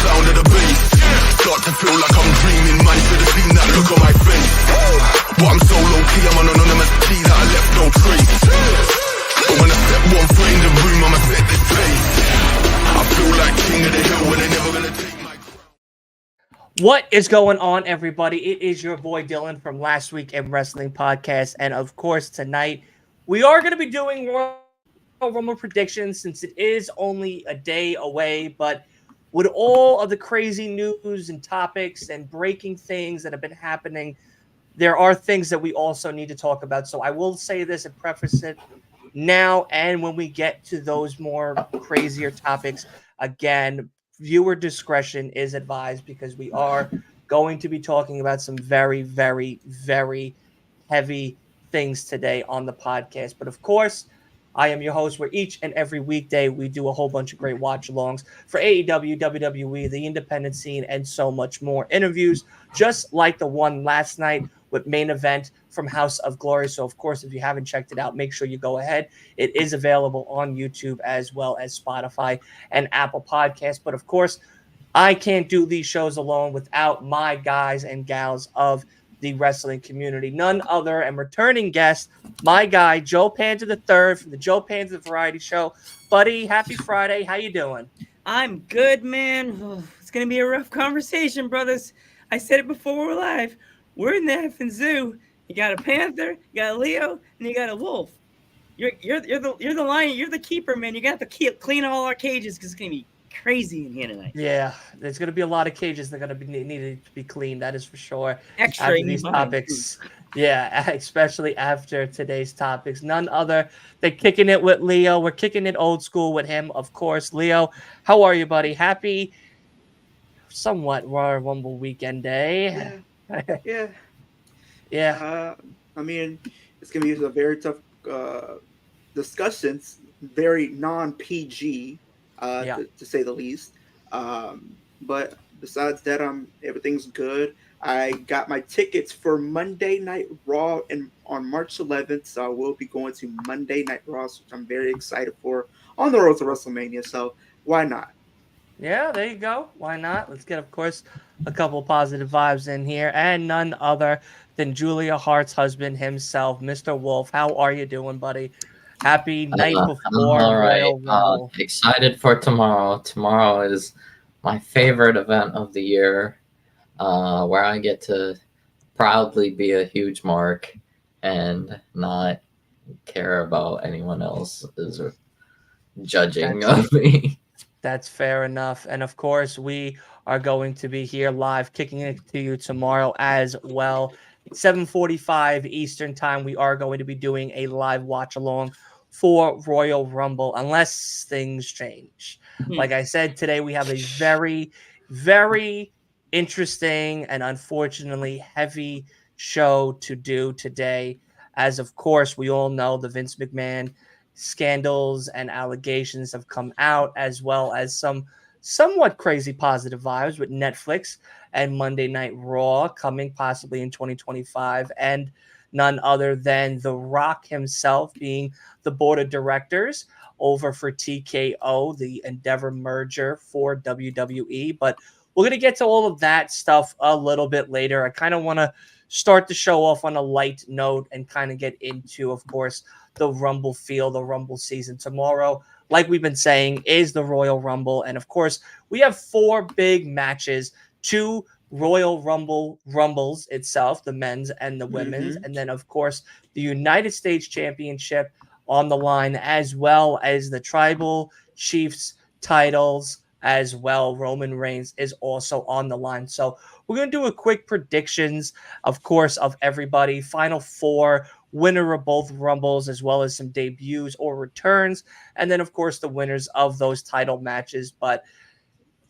sound of the bass. Start to feel like I'm dreaming, man, should have seen that look on my face. But I'm so low-key, I'm an anonymous T that I left no trace. But when I step one foot in the room, I'ma set this pace. I feel like king of the hill when they're never gonna take my crown. What is going on, everybody? It is your boy Dylan from Last Week in Wrestling Podcast, and of course tonight we are going to be doing Royal Rumble predictions since it is only a day away. But with all of the crazy news and topics and breaking things that have been happening, there are things that we also need to talk about. So I will say this and preface it now, and when we get to those more crazier topics, again, viewer discretion is advised because we are going to be talking about some very, very, very heavy things today on the podcast. But of course, I am your host, where each and every weekday we do a whole bunch of great watch-alongs for AEW, WWE, the independent scene, and so much more. Interviews just like the one last night with Main Event from House of Glory. So, of course, if you haven't checked it out, make sure you go ahead. It is available on YouTube as well as Spotify and Apple Podcasts. But, of course, I can't do these shows alone without my guys and gals of the wrestling community. None other and returning guest, my guy, Joe Panzer III from the Joe Panzer Variety Show. Buddy, happy Friday. How you doing? I'm good, man. Oh, it's going to be a rough conversation, brothers. I said it before we're live. We're in the effing zoo. You got a panther, you got a Leo, and you got a wolf. You're the lion. You're the keeper, man. You're gonna have to clean all our cages because it's gonna be crazy in here tonight. Yeah, there's gonna be a lot of cages that are gonna be needed to be cleaned. That is for sure. Extra after these topics. Yeah, especially after today's topics. None other than kicking it with Leo. We're kicking it old school with him, of course. Leo, how are you, buddy? Happy, somewhat Royal Rumble weekend day. Yeah. I mean, it's gonna be a very tough discussions, very non-PG, to say the least. But besides that, everything's good. I got my tickets for Monday Night Raw on March 11th, so I will be going to Monday Night Raw, which I'm very excited for on the road to WrestleMania. So why not? Yeah, there you go. Why not? Let's get, of course, a couple positive vibes in here. And none other than Julia Hart's husband himself, Mr. Wolf. How are you doing, buddy? Happy night before Royal Rumble. Excited for tomorrow. Tomorrow is my favorite event of the year, where I get to proudly be a huge mark and not care about anyone else's judging of me. That's fair enough. And of course, we are going to be here live, kicking it to you tomorrow as well. 7:45 Eastern time, we are going to be doing a live watch along for Royal Rumble, unless things change. Like I said, today we have a very, very interesting and unfortunately heavy show to do today. As of course, we all know the Vince McMahon scandals and allegations have come out, as well as some somewhat crazy positive vibes with Netflix and Monday Night Raw coming possibly in 2025, and none other than The Rock himself being the board of directors over for TKO, the Endeavor merger for WWE. But we're going to get to all of that stuff a little bit later. I kind of want to start the show off on a light note and kind of get into, of course, the Rumble feel, the Rumble season. Tomorrow, like we've been saying, is the Royal Rumble. And of course, we have 4 big matches, 2 Royal Rumbles itself, the men's and the women's. And then, of course, the United States Championship on the line, as well as the Tribal Chiefs titles as well. Roman Reigns is also on the line. So we're going to do a quick predictions, of course, of everybody. Final 4, winner of both Rumbles, as well as some debuts or returns. And then, of course, the winners of those title matches. But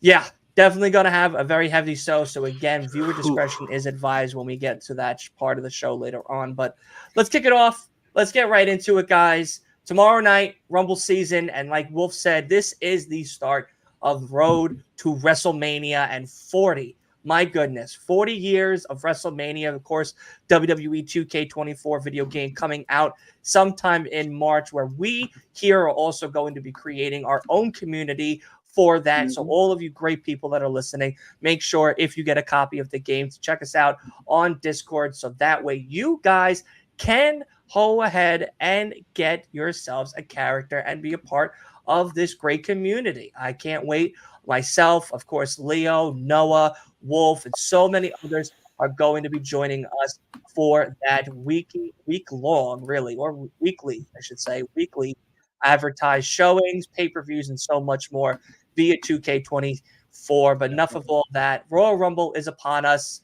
yeah, definitely going to have a very heavy show. So again, viewer discretion is advised when we get to that part of the show later on. But let's kick it off. Let's get right into it, guys. Tomorrow night, Rumble season. And like Wolf said, this is the start of Road to WrestleMania and 40. My goodness, 40 years of WrestleMania. Of course, WWE 2K24 video game coming out sometime in March, where we here are also going to be creating our own community for that. So all of you great people that are listening, make sure if you get a copy of the game to check us out on Discord, so that way you guys can go ahead and get yourselves a character and be a part of this great community. I can't wait. Myself, of course, Leo, Noah, Wolf, and so many others are going to be joining us for that week-long, really, or weekly, I should say, weekly advertised showings, pay-per-views, and so much more via 2K24. But enough of all that. Royal Rumble is upon us.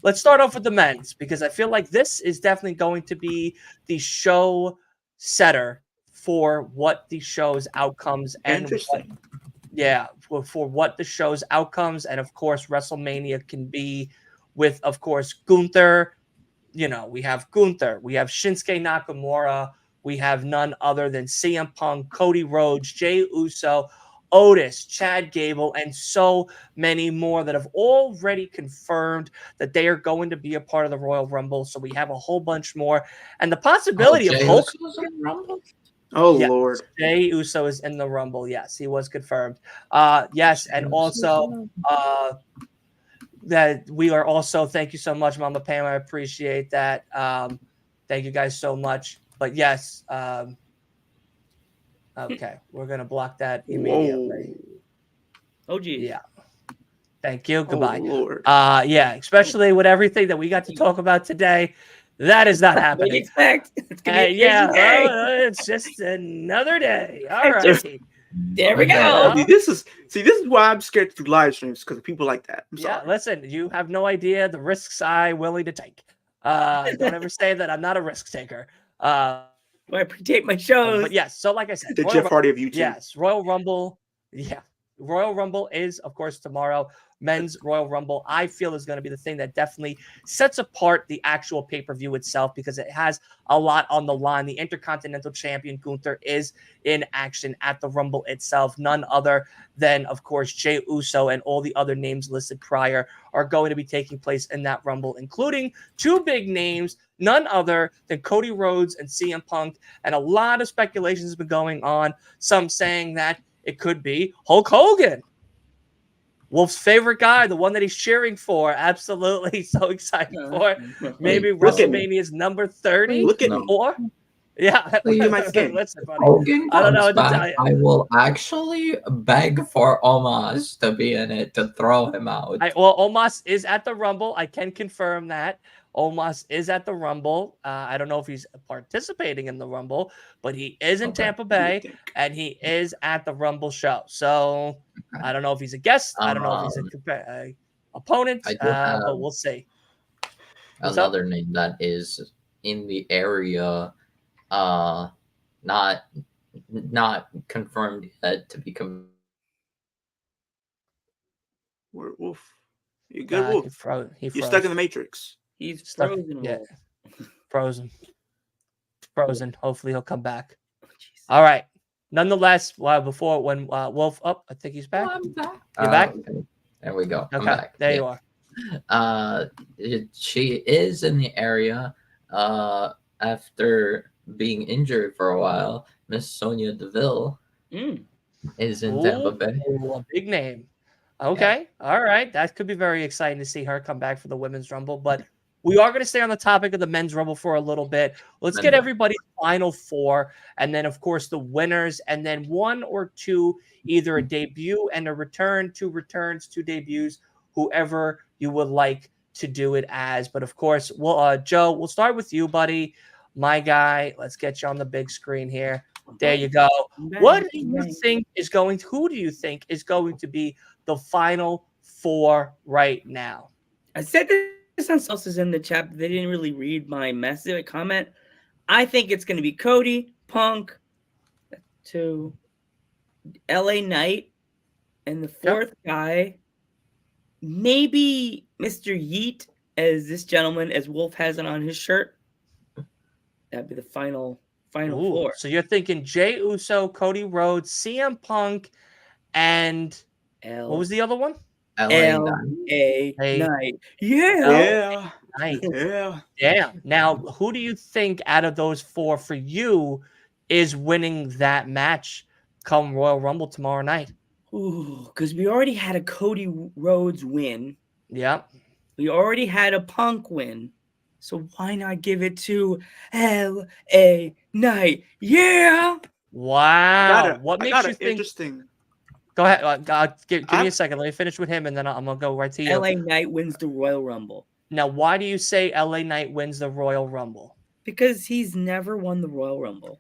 Let's start off with the men's, because I feel like this is definitely going to be the show setter for what the show's outcomes and for what the show's outcomes and of course WrestleMania can be with, of course, Gunther. You know, we have Gunther, we have Shinsuke Nakamura, we have none other than CM Punk, Cody Rhodes, Jey Uso, Otis, Chad Gable, and so many more that have already confirmed that they are going to be a part of the Royal Rumble. So we have a whole bunch more. And the possibility of Hulk Rumble. Oh, yes, Lord. Jey Uso is in the Rumble. Yes, he was confirmed. Yes, and also that we are also, thank you so much, Mama Pam. I appreciate that. Thank you guys so much. But yes, okay, we're going to block that immediately. Oh, geez. Yeah. Thank you. Goodbye. Oh, Lord. Yeah, especially with everything that we got to talk about today. That is not What do you happening. expect? It's gonna be a Yeah, crazy day. It's just another day. All right. There we go. Yeah. This is why I'm scared to do live streams, because of people like that. I'm Yeah, sorry. listen, you have no idea the risks I'm willing to take. Don't ever say that I'm not a risk taker. I predate my shows. But yes, so like I said, The Royal Jeff Hardy of YouTube. Yes, Royal Rumble. Yeah, Royal Rumble is, of course, tomorrow. Men's Royal Rumble, I feel, is going to be the thing that definitely sets apart the actual pay-per-view itself, because it has a lot on the line. The Intercontinental Champion Gunther is in action at the Rumble itself. None other than, of course, Jey Uso and all the other names listed prior are going to be taking place in that Rumble, including two big names, none other than Cody Rhodes and CM Punk. And a lot of speculation has been going on, some saying that it could be Hulk Hogan, Wolf's favorite guy, the one that he's cheering for. Absolutely so excited for. Maybe WrestleMania's number 30. Look at me. Or, yeah. Look at my skin. Listen, buddy. Hogan I don't know comes what to tell back, you. I will actually beg for Omos to be in it to throw him out. Well, Omos is at the Rumble. I can confirm that. Omos is at the Rumble. I don't know if he's participating in the Rumble, but he is in Tampa Bay, and he is at the Rumble show. So I don't know if he's a guest. I don't know if he's a opponent, but we'll see. Another name that is in the area, not confirmed yet to be Wolf. You good, Wolf? He You're stuck in the Matrix. He's Stuck, frozen. yeah. Wolf. Frozen. Hopefully he'll come back. All right. Nonetheless, before when Wolf up, I think he's back. I'm back. You're back? Okay. There we go. Okay. I'm back. There Yeah. you are. She is in the area after being injured for a while. Miss Sonya Deville is in Tampa Bay. A big name. Okay. Yeah. All right. That could be very exciting to see her come back for the Women's Rumble. But we are going to stay on the topic of the Men's Rumble for a little bit. Let's get everybody's final four, and then, of course, the winners, and then one or two, either a debut and a return, two returns, two debuts, whoever you would like to do it as. But, of course, Joe, we'll start with you, buddy. My guy, let's get you on the big screen here. There you go. Who do you think is going to be the final four right now? I said this on Salsa's in the chat, but they didn't really read my message, comment. I think it's going to be Cody, Punk, to LA Knight, and the fourth guy, maybe Mr. Yeet, as this gentleman, as Wolf has it on his shirt. That'd be the final four. So you're thinking Jey Uso, Cody Rhodes, CM Punk, and what was the other one? LA Knight. Yeah. Night. Yeah. Damn. Now, who do you think out of those four for you is winning that match come Royal Rumble tomorrow night? Ooh, because we already had a Cody Rhodes win. Yep. We already had a Punk win. So why not give it to LA Knight? Yeah. Wow. What I makes got you an think? interesting. Go ahead. Give me I a second. Let me finish with him, and then I'm gonna go right to you. LA Knight wins the Royal Rumble. Now, why do you say LA Knight wins the Royal Rumble? Because he's never won the Royal Rumble.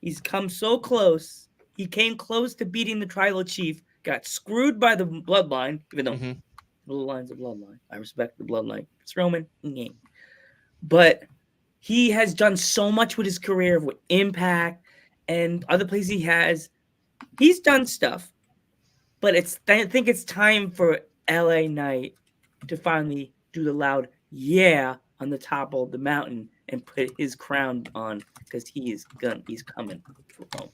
He's come so close. He came close to beating the Tribal Chief, got screwed by the Bloodline, even though the Bloodline's a Bloodline. I respect the Bloodline. It's Roman. But he has done so much with his career, with Impact and other places he has. He's done stuff. But I think it's time for LA Knight to finally do the loud yeah on the top of the mountain and put his crown on, because he's coming for Roman.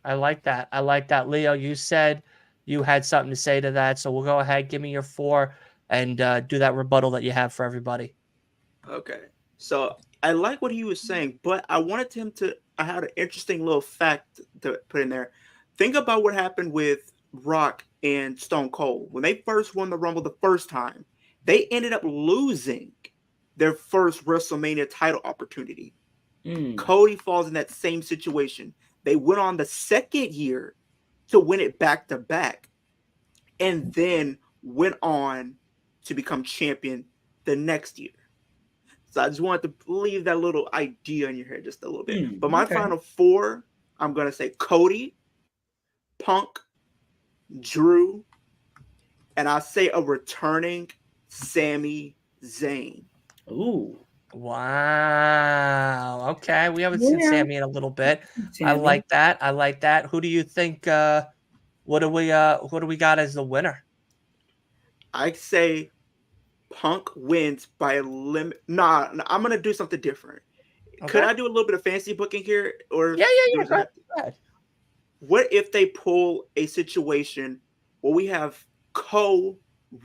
I like that. I like that. Leo, you said you had something to say to that, so we'll go ahead. Give me your 4 and do that rebuttal that you have for everybody. Okay. So I like what he was saying, but I wanted him to. I had an interesting little fact to put in there. Think about what happened with Rock and Stone Cold when they first won the Rumble the first time. They ended up losing their first WrestleMania title opportunity. Cody falls in that same situation. They went on the second year to win it back to back, and then went on to become champion the next year. So I just wanted to leave that little idea in your head just a little bit. But my final 4, I'm going to say Cody, Punk, Drew, and I say a returning Sami Zayn. Ooh. Wow. Okay. We haven't seen Sami in a little bit. I like that. I like that. Who do you think what do we got as the winner? I say Punk wins by a limit. Nah, I'm gonna do something different. Okay. Could I do a little bit of fancy booking here? Or yeah. Go ahead. What if they pull a situation where we have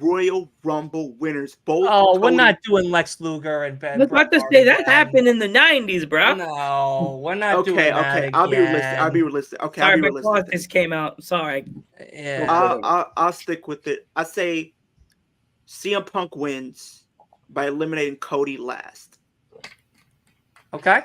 Royal Rumble winners? Both. Oh, we're not doing Lex Luger and Ben. I was about to say that happened in the 90s, bro. No, we're not doing that. Okay, I'll be realistic. Okay, sorry, I'll be realistic. This came out. Sorry. Yeah. I'll stick with it. I say CM Punk wins by eliminating Cody last. Okay.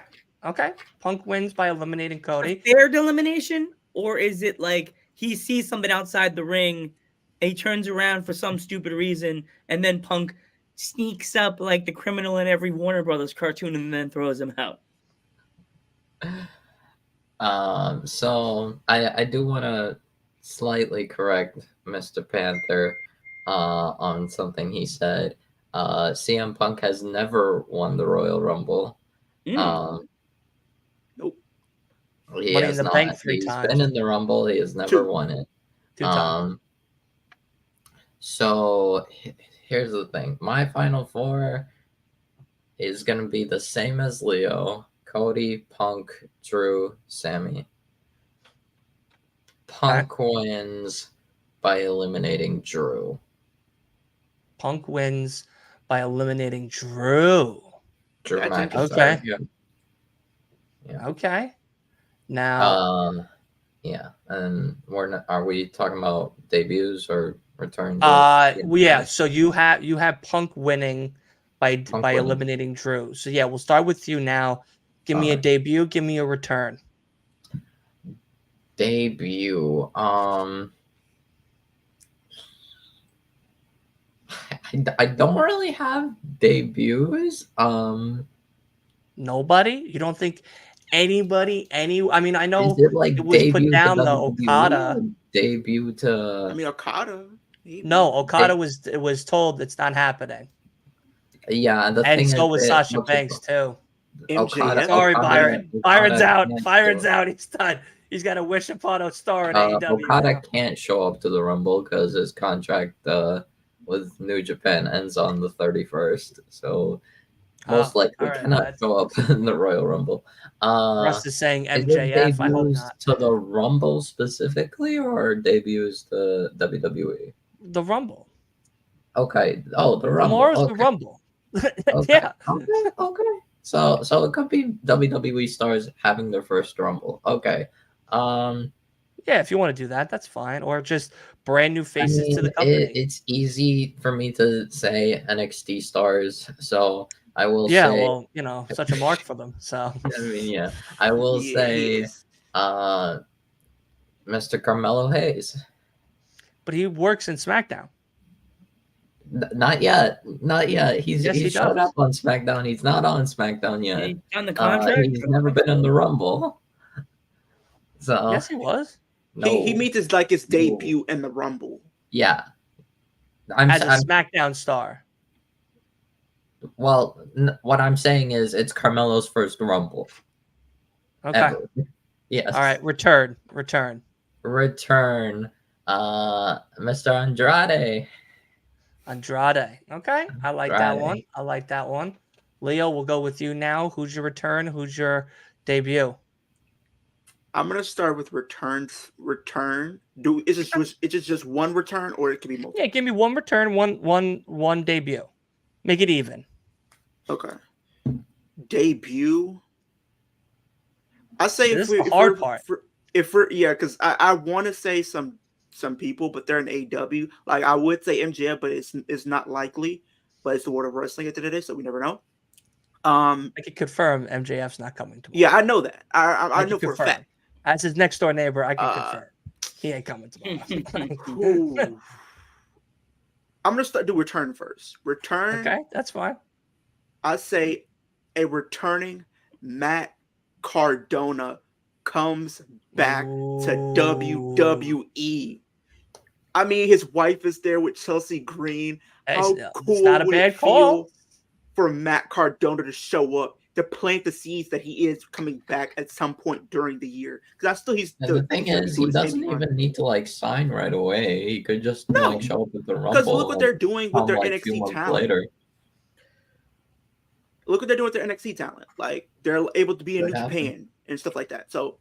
Punk wins by eliminating Cody. A fair elimination, or is it like he sees something outside the ring, and he turns around for some stupid reason, and then Punk sneaks up like the criminal in every Warner Brothers cartoon and then throws him out? So I do want to slightly correct Mr. Panther on something he said. CM Punk has never won the Royal Rumble. Nope. He Money has in the not. Bank 3 He's times. been in the Rumble. He has never won it. 2 times. So here's the thing. My final 4 is going to be the same as Leo. Cody, Punk, Drew, Sami. Punk wins by eliminating Drew. Punk wins by eliminating Drew. Drew McIntyre. Okay. Yeah. Okay. Now. Yeah, and are we talking about debuts or returns? Yeah. So you have Punk winning by eliminating Drew. So yeah, we'll start with you now. Give me a debut. Give me a return. Debut. I don't really have debuts. Nobody? You don't think anybody? I mean, I know is it like it was put down though. Okada. Debut to. I mean, Okada. No, Okada was told it's not happening. Yeah, and so was Sasha Banks too. Okada, sorry, Byron. Byron's out. Byron's out. He's done. He's got to wish upon a star in AEW. Okada can't show up to the Rumble because his contract with New Japan ends on the 31st. So most likely cannot show up in the Royal Rumble. Russ is saying MJF. I hope not. To the Rumble specifically, or debuts to WWE? The Rumble. Okay. Oh, the Rumble. Tomorrow's the Rumble. Yeah. Okay. So it could be WWE stars having their first Rumble. Okay. Yeah, if you want to do that, that's fine. Or just brand new faces to the company. It's easy for me to say NXT stars, so I will Yeah, say. well, such a mark for them. So I mean, yeah, I will Yeah, he say, is. Mr. Carmelo Hayes. but he works in SmackDown. Not yet, not yet. Yes, he He's showed does. up on SmackDown. He's not on SmackDown yet. He's on the contract. He's never been in the Rumble. So Yes, he was. no, He meets his debut in the Rumble. yeah. As a SmackDown star. Well, what I'm saying is it's Carmelo's first Rumble. Okay. Ever. Yes. All right. Return. Mr. Andrade. Andrade. Okay. I like Andrade. that one. Leo, we'll go with you now. Who's your return? Who's your debut? I'm gonna start with returns. Return. Is it just one return, or it can be multiple? Yeah, give me one return, one debut. Make it even. Okay. Debut. I say This is the hard part. Because I want to say some people, but they're in AEW. Like I would say MJF, but it's not likely. But it's the world of wrestling at the end of the day, so we never know. I can confirm MJF's not coming tomorrow. Yeah, I know that. I know for a confirm. fact. As his next door neighbor, I can confirm he ain't coming tomorrow. Ooh. I'm gonna do return first. Return. Okay, that's fine. I say a returning Matt Cardona comes back to WWE. I mean, his wife is there with Chelsea Green. How cool It's not a would bad it call. feel for Matt Cardona to show up to plant the seeds that he is coming back at some point during the year? Because The thing is, he doesn't even need to sign right away. He could just show up at the Rumble. Because look what they're doing with their a few NXT months talent. later. Look what they're doing with their NXT talent. Like they're able to be in New Japan and stuff like that. So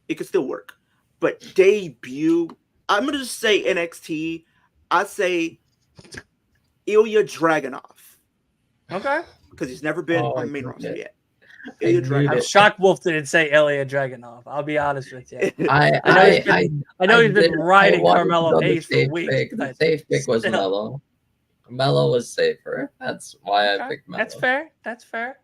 it could still work. But debut, I'm gonna just say NXT. I say Ilya Dragunov. Okay. Because he's never been on the main roster yet. I'm shocked Wolf didn't say Ilya Dragunov. I'll be honest with you. I know he's been riding Carmelo Hayes for weeks. The safe pick was Melo. Melo was safer. That's why I picked Melo. That's fair.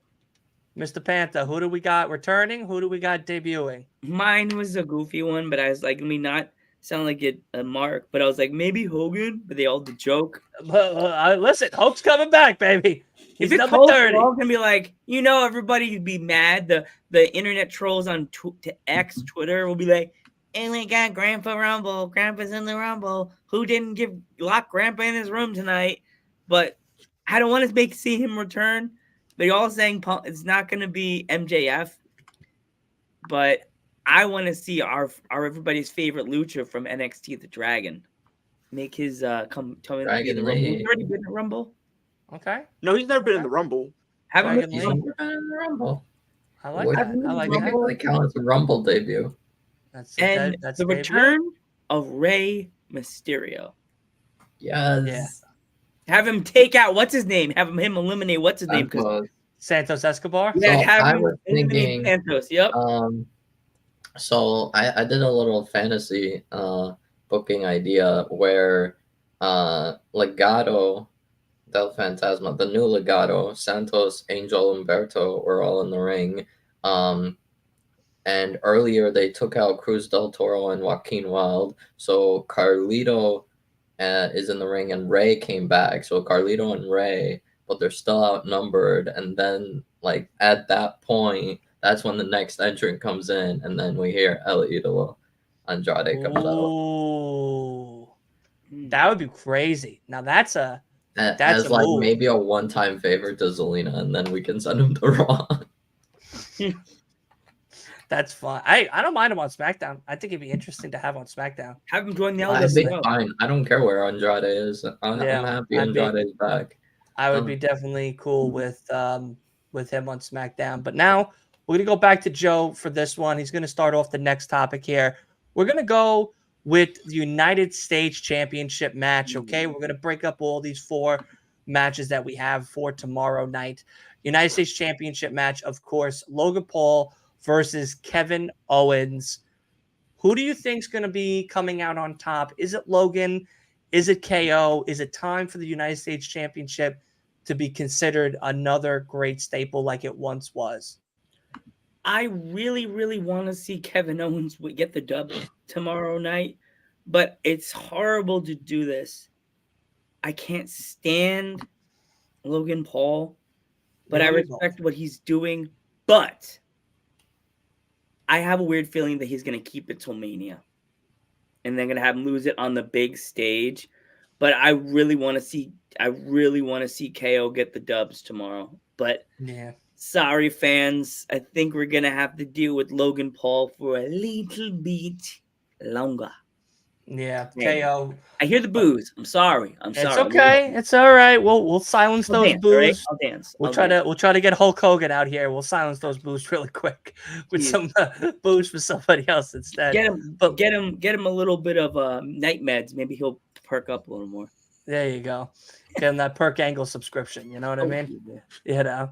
Mr. Panther, who do we got returning? Who do we got debuting? Mine was a goofy one, but I was like, let me not sound like a mark, but I was like, maybe Hogan, but they all the joke. Listen, Hope's coming back, baby. He's if number Hope, 30. We're all gonna be like, everybody would be mad. The internet trolls on X Twitter will be like, "And we got Grandpa Rumble. Grandpa's in the Rumble. Who didn't lock Grandpa in his room tonight?" But I don't want to see him return. They're all saying it's not going to be MJF, but I want to see our everybody's favorite lucha from NXT, the Dragon, make his come to be in the Rumble. He's already been in the Rumble. Okay. No, he's never been in the Rumble. He's never been in the Rumble. I like that. I like that. Really count as a Rumble debut. That's the return of Rey Mysterio. Yes. Yeah. Have him take out what's his name. Have him eliminate what's his name. Santos Escobar. Yeah, so have I him was thinking. Santos. Yep. So I did a little fantasy booking idea where Legado del Fantasma, the new Legado, Santos, Angel, Umberto were all in the ring. And earlier they took out Cruz del Toro and Joaquin Wilde. So Carlito is in the ring and Ray came back. So Carlito and Ray, but they're still outnumbered. And then at that point, that's when the next entrant comes in, and then we hear El Idolo Andrade comes out. That would be crazy. Now that's a move. Maybe a one-time favor to Zelina, and then we can send him to Raw. That's fun. I don't mind him on SmackDown. I think it'd be interesting to have on SmackDown. Have him join the I'd be fine. I don't care where Andrade is. I'm happy Andrade's back. I would be definitely cool with him on SmackDown. But now we're gonna go back to Joe for this one. He's gonna start off the next topic here. We're gonna go with the United States Championship match. Okay, we're gonna break up all these 4 matches that we have for tomorrow night. United States Championship match, of course, Logan Paul versus Kevin Owens. Who do you think's going to be coming out on top? Is it Logan? Is it KO? Is it time for the United States Championship to be considered another great staple like it once was? I really, really want to see Kevin Owens get the dub tomorrow night, but it's horrible to do this. I can't stand Logan Paul, but I respect what he's doing. But I have a weird feeling that he's going to keep it till Mania, and they're going to have him lose it on the big stage. But I really want to see KO get the dubs tomorrow. But yeah. Sorry, fans. I think we're going to have to deal with Logan Paul for a little bit longer. Yeah, Man. KO. I hear the boos. I'm sorry. It's okay. It's all right. We'll silence those boos. Right? I'll dance. We'll try to get Hulk Hogan out here. We'll silence those boos really quick with some boos for somebody else instead. Get him a little bit of night meds. Maybe he'll perk up a little more. There you go. Get him that Perk Angle subscription. You know what I mean? You know.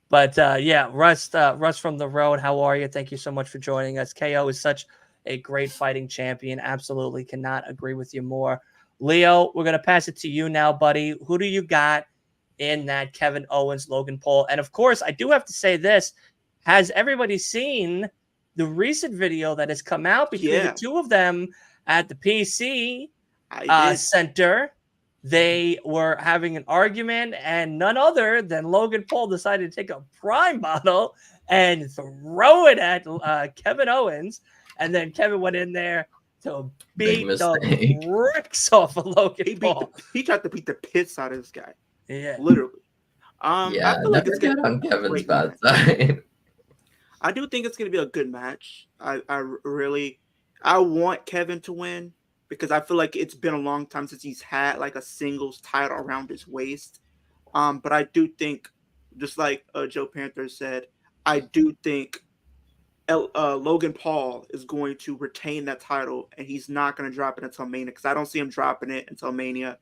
But yeah, Russ from the road. How are you? Thank you so much for joining us. KO is such a great fighting champion. Absolutely cannot agree with you more. Leo, we're going to pass it to you now, buddy. Who do you got in that Kevin Owens, Logan Paul? And of course, I do have to say this. Has everybody seen the recent video that has come out between the two of them at the PC Center? They were having an argument, and none other than Logan Paul decided to take a Prime bottle and throw it at Kevin Owens. And then Kevin went in there to beat the bricks off of Logan Paul. He tried to beat the piss out of this guy. Yeah. Literally. I feel like it's get on Kevin's bad side. I do think it's going to be a good match. I want Kevin to win, because I feel like it's been a long time since he's had like a singles title around his waist. But I do think, just like Joe Panther said, I do think Logan Paul is going to retain that title, and he's not going to drop it until Mania, because I don't see him dropping it until Mania.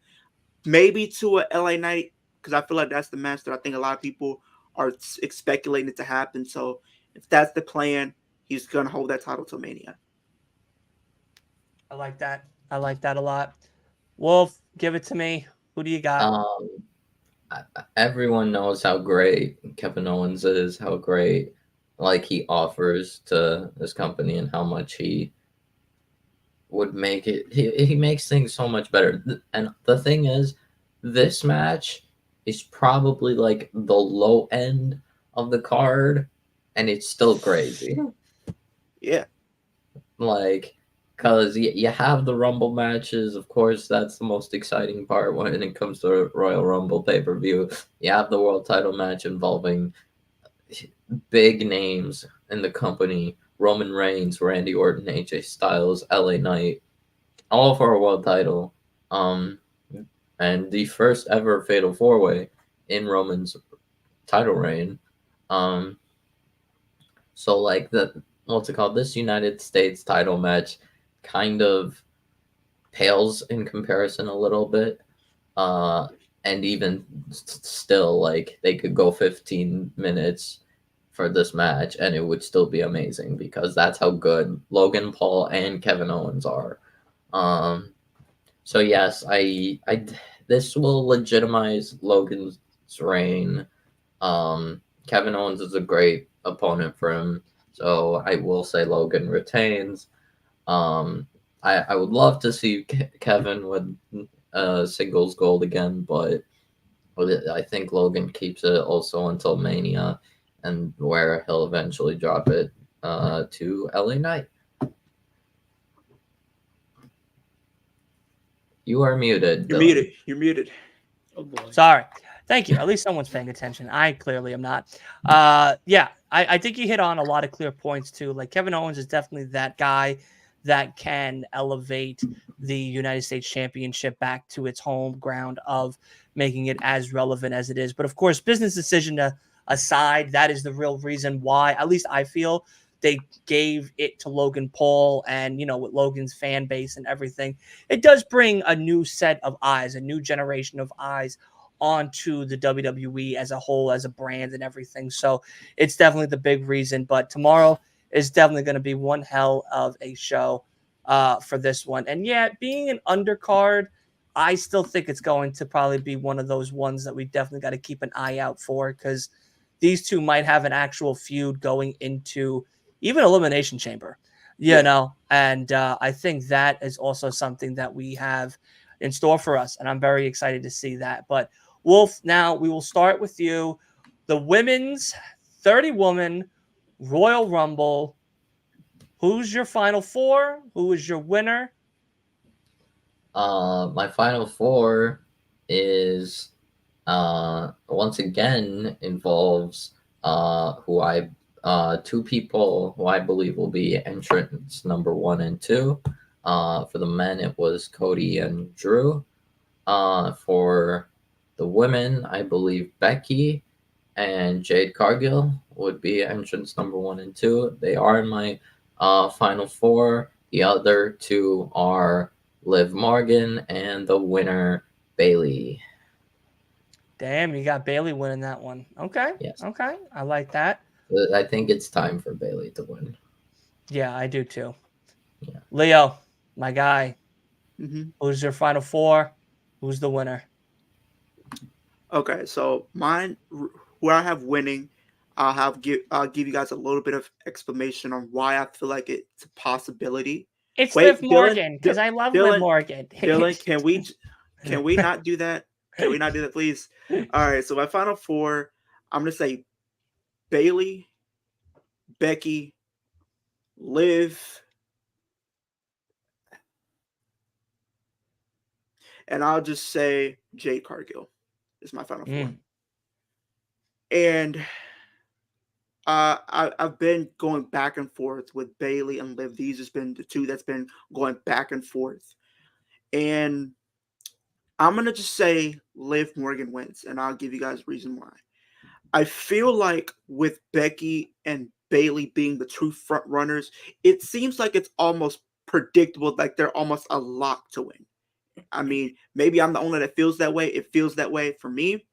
Maybe to a LA Knight, because I feel like that's the match that I think a lot of people are speculating it to happen. So if that's the plan, he's going to hold that title till Mania. I like that. I like that a lot. Wolf, give it to me. Who do you got? Everyone knows how great Kevin Owens is, how great he offers to this company, and how much he would make it. He makes things so much better. And the thing is, this match is probably like the low end of the card, and it's still crazy. Yeah. Because you have the Rumble matches. Of course, that's the most exciting part when it comes to Royal Rumble pay-per-view. You have the world title match involving big names in the company. Roman Reigns, Randy Orton, AJ Styles, LA Knight, all for a world title. And the first ever Fatal 4-Way in Roman's title reign. So what's it called? This United States title match kind of pales in comparison a little bit. And even still, they could go 15 minutes for this match and it would still be amazing, because that's how good Logan Paul and Kevin Owens are. So yes, this will legitimize Logan's reign. Kevin Owens is a great opponent for him, so I will say Logan retains. I would love to see Kevin with singles gold again, but I think Logan keeps it also until Mania, and where he'll eventually drop it to LA Knight. You are muted. You're muted. You're muted. Oh boy. Sorry. Thank you. At least someone's paying attention. I clearly am not. Yeah, I think you hit on a lot of clear points too. Like, Kevin Owens is definitely that guy that can elevate the United States Championship back to its home ground of making it as relevant as it is. But of course, business decision aside, that is the real reason why, at least I feel, they gave it to Logan Paul, and, with Logan's fan base and everything, it does bring a new set of eyes, a new generation of eyes onto the WWE as a whole, as a brand and everything. So it's definitely the big reason. But tomorrow is definitely going to be one hell of a show for this one. And yeah, being an undercard, I still think it's going to probably be one of those ones that we definitely got to keep an eye out for, because these two might have an actual feud going into even Elimination Chamber, you know, and I think that is also something that we have in store for us, and I'm very excited to see that. But Wolf, now we will start with you. The women's 30-woman Royal Rumble. Who's your final four? Who is your winner? My final four is once again involves two people who I believe will be entrants number 1 and 2. For the men, it was Cody and Drew. For the women, I believe Becky and Jade Cargill would be entrants number 1 and 2. They are in my final four. The other two are Liv Morgan and the winner Bailey. Damn, you got Bailey winning that one. Okay. Yes. Okay. I like that. I think it's time for Bailey to win. Yeah, I do too. Yeah. Leo, my guy. Mm-hmm. Who's your final four? Who's the winner? Okay, so mine, where I have winning, I'll give you guys a little bit of explanation on why I feel like it's a possibility. It's Wait, Liv Morgan, because I love Liv Morgan. Dylan, can we not do that? Can we not do that, please? All right, so my final four, I'm gonna say Bailey, Becky, Liv, and I'll just say Jade Cargill is my final four. And I've been going back and forth with Bailey and Liv. These has been the two that's been going back and forth. And I'm going to just say Liv Morgan wins, and I'll give you guys a reason why. I feel like with Becky and Bailey being the true front runners, it seems like it's almost predictable, like they're almost a lock to win. I mean, maybe I'm the only that feels that way. It feels that way for me.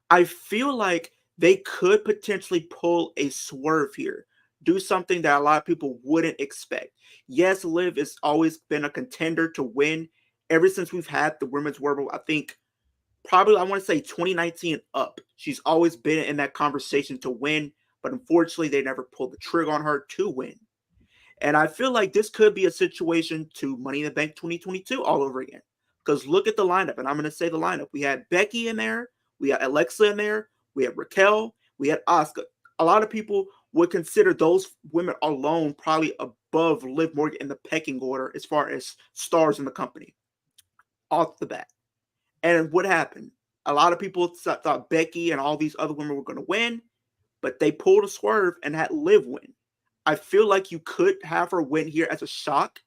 I feel like they could potentially pull a swerve here, do something that a lot of people wouldn't expect. Yes, Liv has always been a contender to win ever since we've had the Women's Rumble. I think probably, I want to say 2019 up. She's always been in that conversation to win, but unfortunately they never pulled the trigger on her to win. And I feel like this could be a situation to Money in the Bank 2022 all over again. Because look at the lineup, and I'm going to say the lineup. We had Becky in there. We had Alexa in there. We had Raquel. We had Asuka. A lot of people would consider those women alone probably above Liv Morgan in the pecking order as far as stars in the company off the bat. And what happened? A lot of people thought Becky and all these other women were going to win, but they pulled a swerve and had Liv win. I feel like you could have her win here as a shock,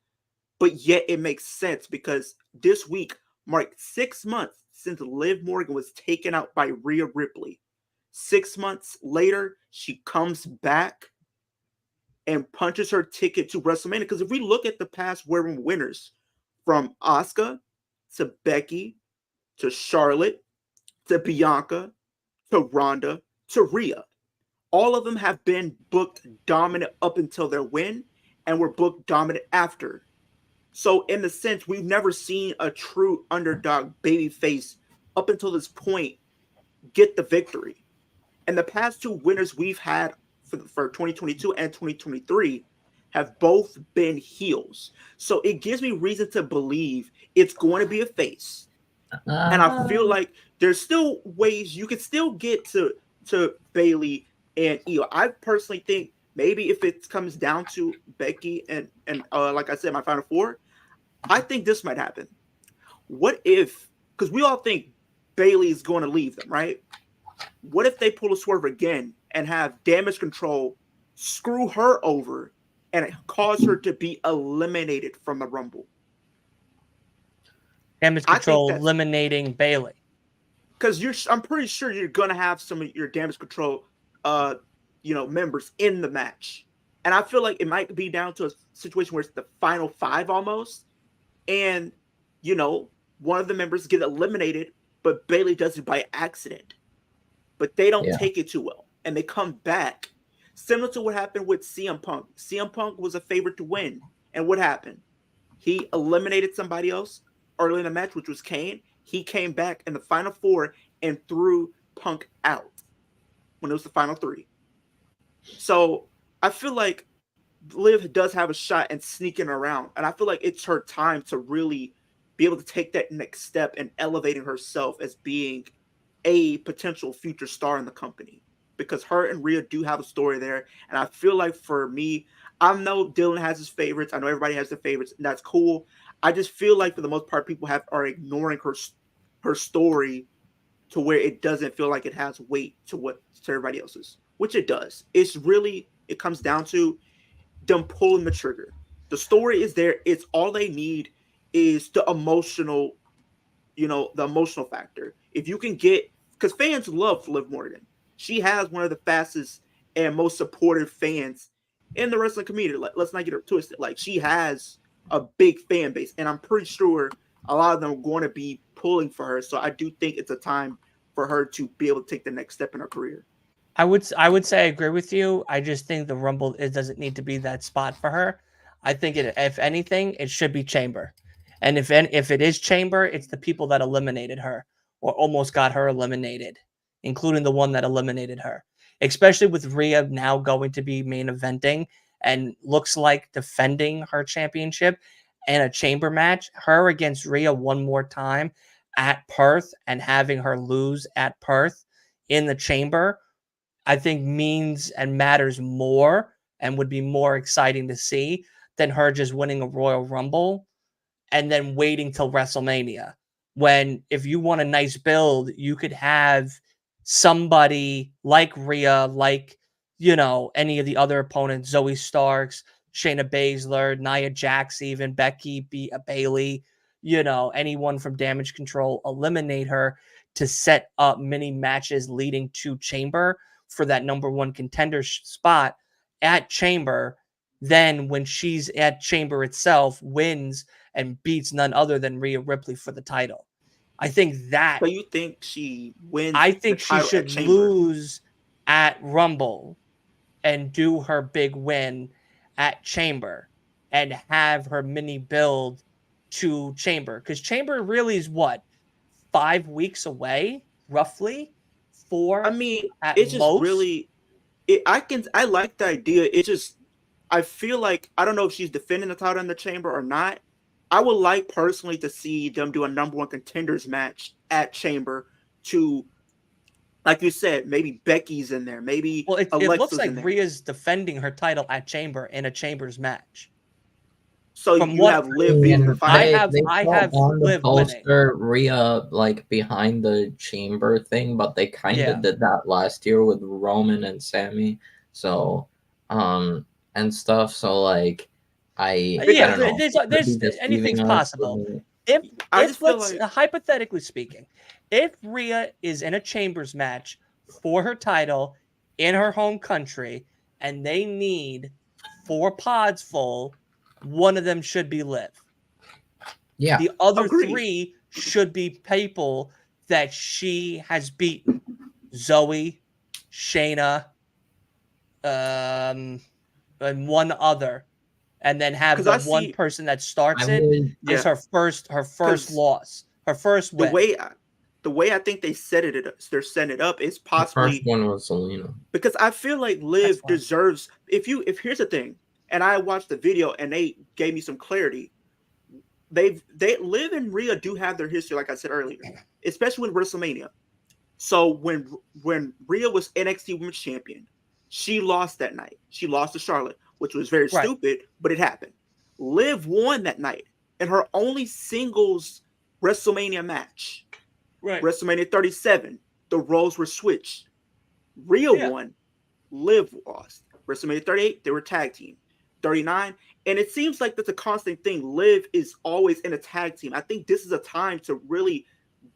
but yet it makes sense because this week marked 6 months since Liv Morgan was taken out by Rhea Ripley. 6 months later, she comes back and punches her ticket to WrestleMania. Because if we look at the past women winners, from Asuka to Becky to Charlotte to Bianca to Ronda to Rhea, all of them have been booked dominant up until their win and were booked dominant after. So in the sense, we've never seen a true underdog babyface up until this point get the victory. And the past two winners we've had for 2022 and 2023 have both been heels. So it gives me reason to believe it's going to be a face. And I feel like there's still ways you can still get to Bailey and Io. I personally think maybe if it comes down to Becky and like I said, my final four, I think this might happen. What if, because we all think Bailey is going to leave them, right? What if they pull a swerve again and have Damage Control screw her over and cause her to be eliminated from the Rumble? Damage Control eliminating Bailey. Because I'm pretty sure you're going to have some of your Damage Control members in the match. And I feel like it might be down to a situation where it's the final five almost. And, one of the members get eliminated, but Bailey does it by accident. But they don't take it too well. And they come back. Similar to what happened with CM Punk. CM Punk was a favorite to win. And what happened? He eliminated somebody else early in the match, which was Kane. He came back in the final 4 and threw Punk out when it was the final 3. So I feel like Liv does have a shot and sneaking around. And I feel like it's her time to really be able to take that next step and elevating herself as being a potential future star in the company. Because her and Rhea do have a story there. And I feel like for me, I know Dylan has his favorites. I know everybody has their favorites. And that's cool. I just feel like for the most part, people are ignoring her story to where it doesn't feel like it has weight to everybody else's, which it does. It comes down to them pulling the trigger. The story is there. It's all they need is the emotional factor. If you can get, because fans love Liv Morgan. She has one of the fastest and most supportive fans in the wrestling community. Let's not get her twisted. Like, she has a big fan base, and I'm pretty sure a lot of them are going to be pulling for her. So I do think it's a time for her to be able to take the next step in her career. I would say I agree with you. I just think the Rumble, it doesn't need to be that spot for her. I think if anything, it should be Chamber. And if it is Chamber, it's the people that eliminated her or almost got her eliminated, including the one that eliminated her. Especially with Rhea now going to be main eventing and looks like defending her championship and a Chamber match, her against Rhea one more time at Perth and having her lose at Perth in the Chamber, I think means and matters more and would be more exciting to see than her just winning a Royal Rumble and then waiting till WrestleMania. When if you want a nice build, you could have somebody like Rhea, like, any of the other opponents, Zoe Starks, Shayna Baszler, Nia Jax, even Becky, Bayley, anyone from Damage Control, eliminate her to set up mini matches leading to Chamber for that number 1 contender spot at Chamber. Then when she's at Chamber itself, wins and beats none other than Rhea Ripley for the title. I think that. So you think she wins? I think she should lose at Rumble and do her big win at Chamber and have her mini build to Chamber. Because Chamber really is 5 weeks away, roughly? 4? I mean, at it's just most? really. I like the idea. It just, I feel like, I don't know if she's defending the title in the Chamber or not. I would like personally to see them do a number 1 contenders match at Chamber to, like you said, maybe Becky's in there, maybe it Alexa's looks like in there. Rhea's defending her title at Chamber in a Chambers match. So From you what- have Liv being the final. I have on the Liv winning. poster Rhea behind the Chamber thing, but they kind of did that last year with Roman and Sammy. So and stuff. So I don't know. There's anything's possible. Hypothetically speaking, if Rhea is in a Chambers match for her title in her home country and they need 4 pods full, one of them should be Liv. Yeah. The other Agreed. 3 should be people that she has beaten. Zoe, Shayna, and one other. And then have the one person that starts is her first loss, her first win. The way I think they're setting it up is possibly the first one was Selena. Because I feel like Liv deserves. If here's the thing, and I watched the video and they gave me some clarity. They Liv and Rhea do have their history, like I said earlier, especially with WrestleMania. So when Rhea was NXT Women's Champion, she lost that night. She lost to Charlotte, which was very stupid, but it happened. Liv won that night in her only singles WrestleMania match. Right. WrestleMania 37, the roles were switched. Rhea won, Liv lost. WrestleMania 38, they were tag team. 39, and it seems like that's a constant thing. Liv is always in a tag team. I think this is a time to really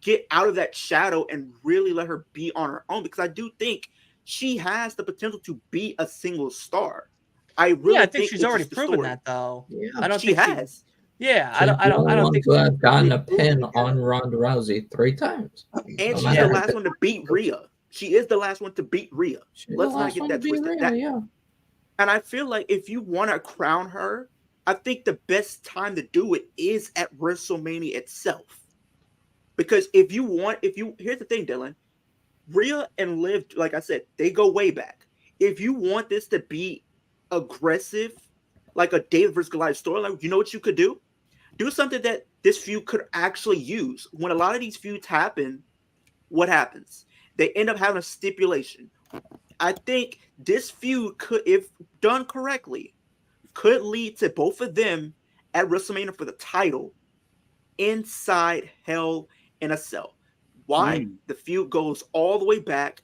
get out of that shadow and really let her be on her own, because I do think she has the potential to be a single star. I think she's already proven that, though. Yeah, I don't she think has. I don't think I've gotten a pin on Ronda Rousey 3 times. And she's the last one to beat Rhea. She is the last one to beat Rhea. Let's not get that twisted. Yeah. And I feel like if you want to crown her, I think the best time to do it is at WrestleMania itself. Because here's the thing, Dylan, Rhea and Liv, like I said, they go way back. If you want this to be aggressive, like a David versus Goliath storyline, you know what you could do? Do something that this feud could actually use. When a lot of these feuds happen, what happens? They end up having a stipulation. I think this feud could, if done correctly, could lead to both of them at WrestleMania for the title inside Hell in a Cell. Why? The feud goes all the way back.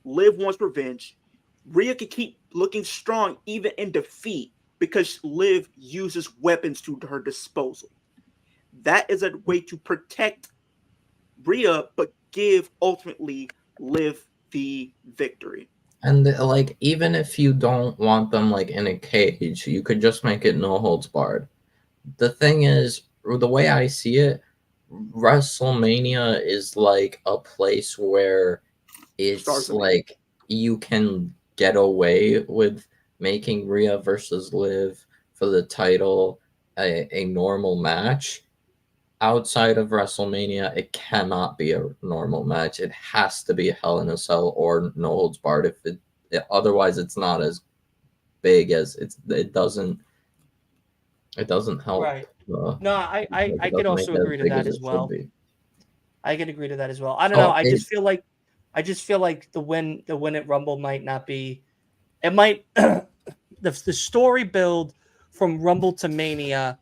Liv wants revenge. Rhea can keep looking strong even in defeat because Liv uses weapons to her disposal. That is a way to protect Rhea, but give ultimately Liv the victory. And like, even if you don't want them like in a cage, you could just make it no holds barred. The thing is, the way I see it, WrestleMania is like a place where it's like you can get away with making Rhea versus Liv for the title a normal match. Outside of WrestleMania, it cannot be a normal match. It has to be a Hell in a Cell or no holds barred. If otherwise, it's not as big as it doesn't help. Right. No, I could also agree to that as well. I can agree to that as well. I don't know. I just feel like the win at Rumble might not be. It might the story build from Rumble to Mania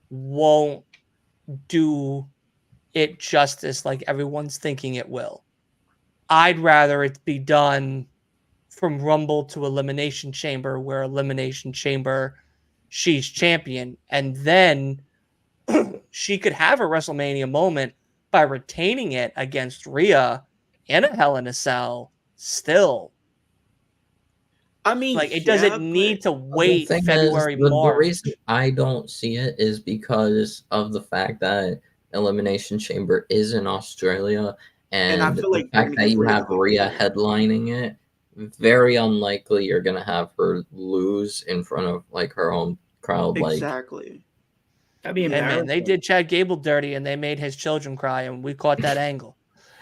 won't do it justice like everyone's thinking it will. I'd rather it be done from Rumble to Elimination Chamber, where Elimination Chamber she's champion, and then she could have a WrestleMania moment by retaining it against Rhea in a Hell in a Cell still. I mean, like, it doesn't need to wait February, March. The reason I don't see it is because of the fact that Elimination Chamber is in Australia, and I feel like the fact that you have Rhea headlining it, very unlikely you're gonna have her lose in front of like her own crowd. Exactly. That'd be embarrassing. Man, they did Chad Gable dirty, and they made his children cry, and we caught that angle.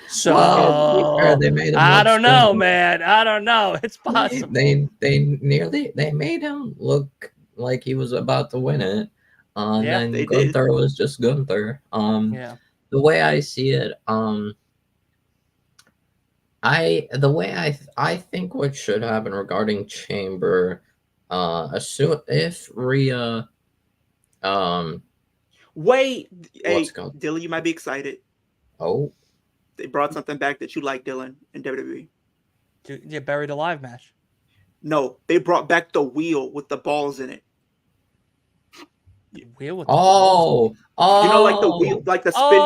So they made him I don't know, man. I don't know. It's possible. They made him look like he was about to win it. And then Gunther was just Gunther. The way I see it, I think what should happen regarding Chamber, if Rhea, wait, hey, Dylan, you might be excited. Oh. They brought something back that you like, Dylan, in WWE. Yeah, Buried Alive match. No, they brought back the wheel with the balls in it. Wheel with balls? You know, like the wheel, like the spin.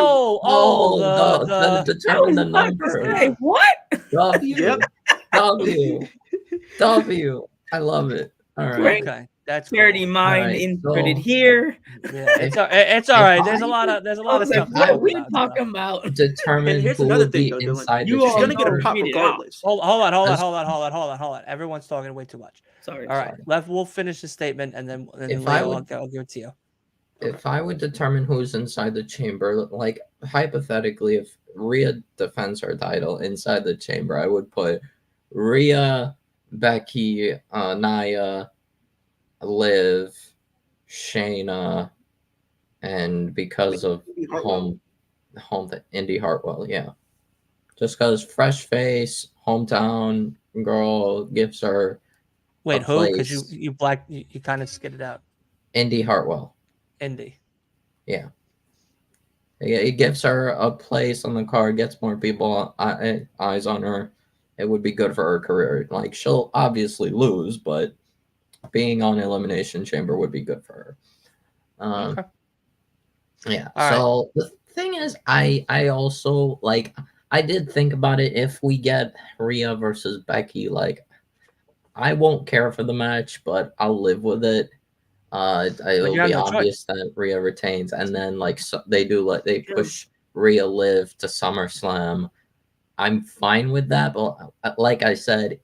Determine the number. Hey, what? W. I love it. All right. Okay. That's Charity cool. Mind inserted here. Yeah, it's all right. There's a lot of stuff. What are we talking about? Determine here's who another will thing, be though, inside Dylan. the She's gonna get a chamber. pop regardless. Hold on. Everyone's talking way too much. Sorry. All right, we'll finish the statement, and then I'll give it to you. If I would determine who's inside the chamber, like hypothetically, if Rhea defends her title inside the chamber, I would put Rhea, Becky, Nia, Liv, Shayna, and because of home Indy Hartwell, yeah. Just because fresh face, hometown girl gives her. Wait, who? Because you kind of skidded out. Indy Hartwell. Indy. Yeah. It gives her a place on the card, gets more people eyes on her. It would be good for her career. Like, she'll obviously lose, but being on Elimination Chamber would be good for her. Okay. Yeah. All so the thing is, I also like. I did think about it. If we get Rhea versus Becky, like, I won't care for the match, but I'll live with it. It'll be obvious that Rhea retains, and then like they push Rhea Liv to SummerSlam, I'm fine with that. But like I said,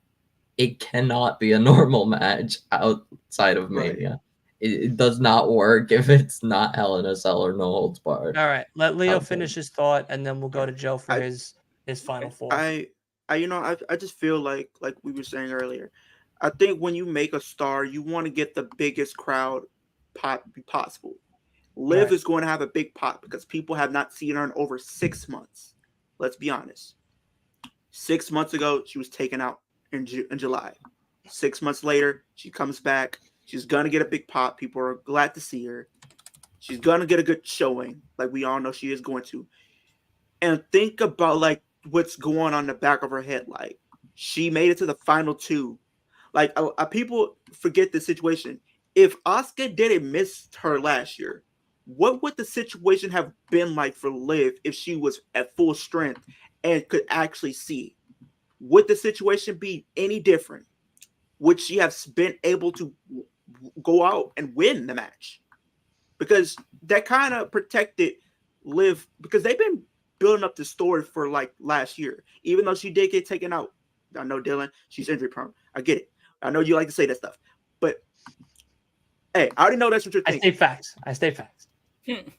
it cannot be a normal match outside of Mania. It does not work if it's not Hell in a Cell or No Holds Barred. All right, let Leo Okay. finish his thought, and then we'll go to Joe for his final four. I just feel like we were saying earlier, I think when you make a star, you want to get the biggest crowd possible. Liv is going to have a big pop because people have not seen her in over 6 months. Let's be honest. 6 months ago, she was taken out in July. 6 months later, she comes back. She's going to get a big pop. People are glad to see her. She's going to get a good showing, like we all know she is going to. And think about like what's going on in the back of her head. Like, she made it to the final two. Like, people forget the situation. If Asuka didn't miss her last year, what would the situation have been like for Liv if she was at full strength and could actually see? Would the situation be any different? Would she have been able to go out and win the match? Because that kind of protected Liv, because they've been building up the story for like last year. Even though she did get taken out. I know, Dylan, she's injury prone. I get it. I know you like to say that stuff. But hey, I already know that's what you're thinking. I stay facts.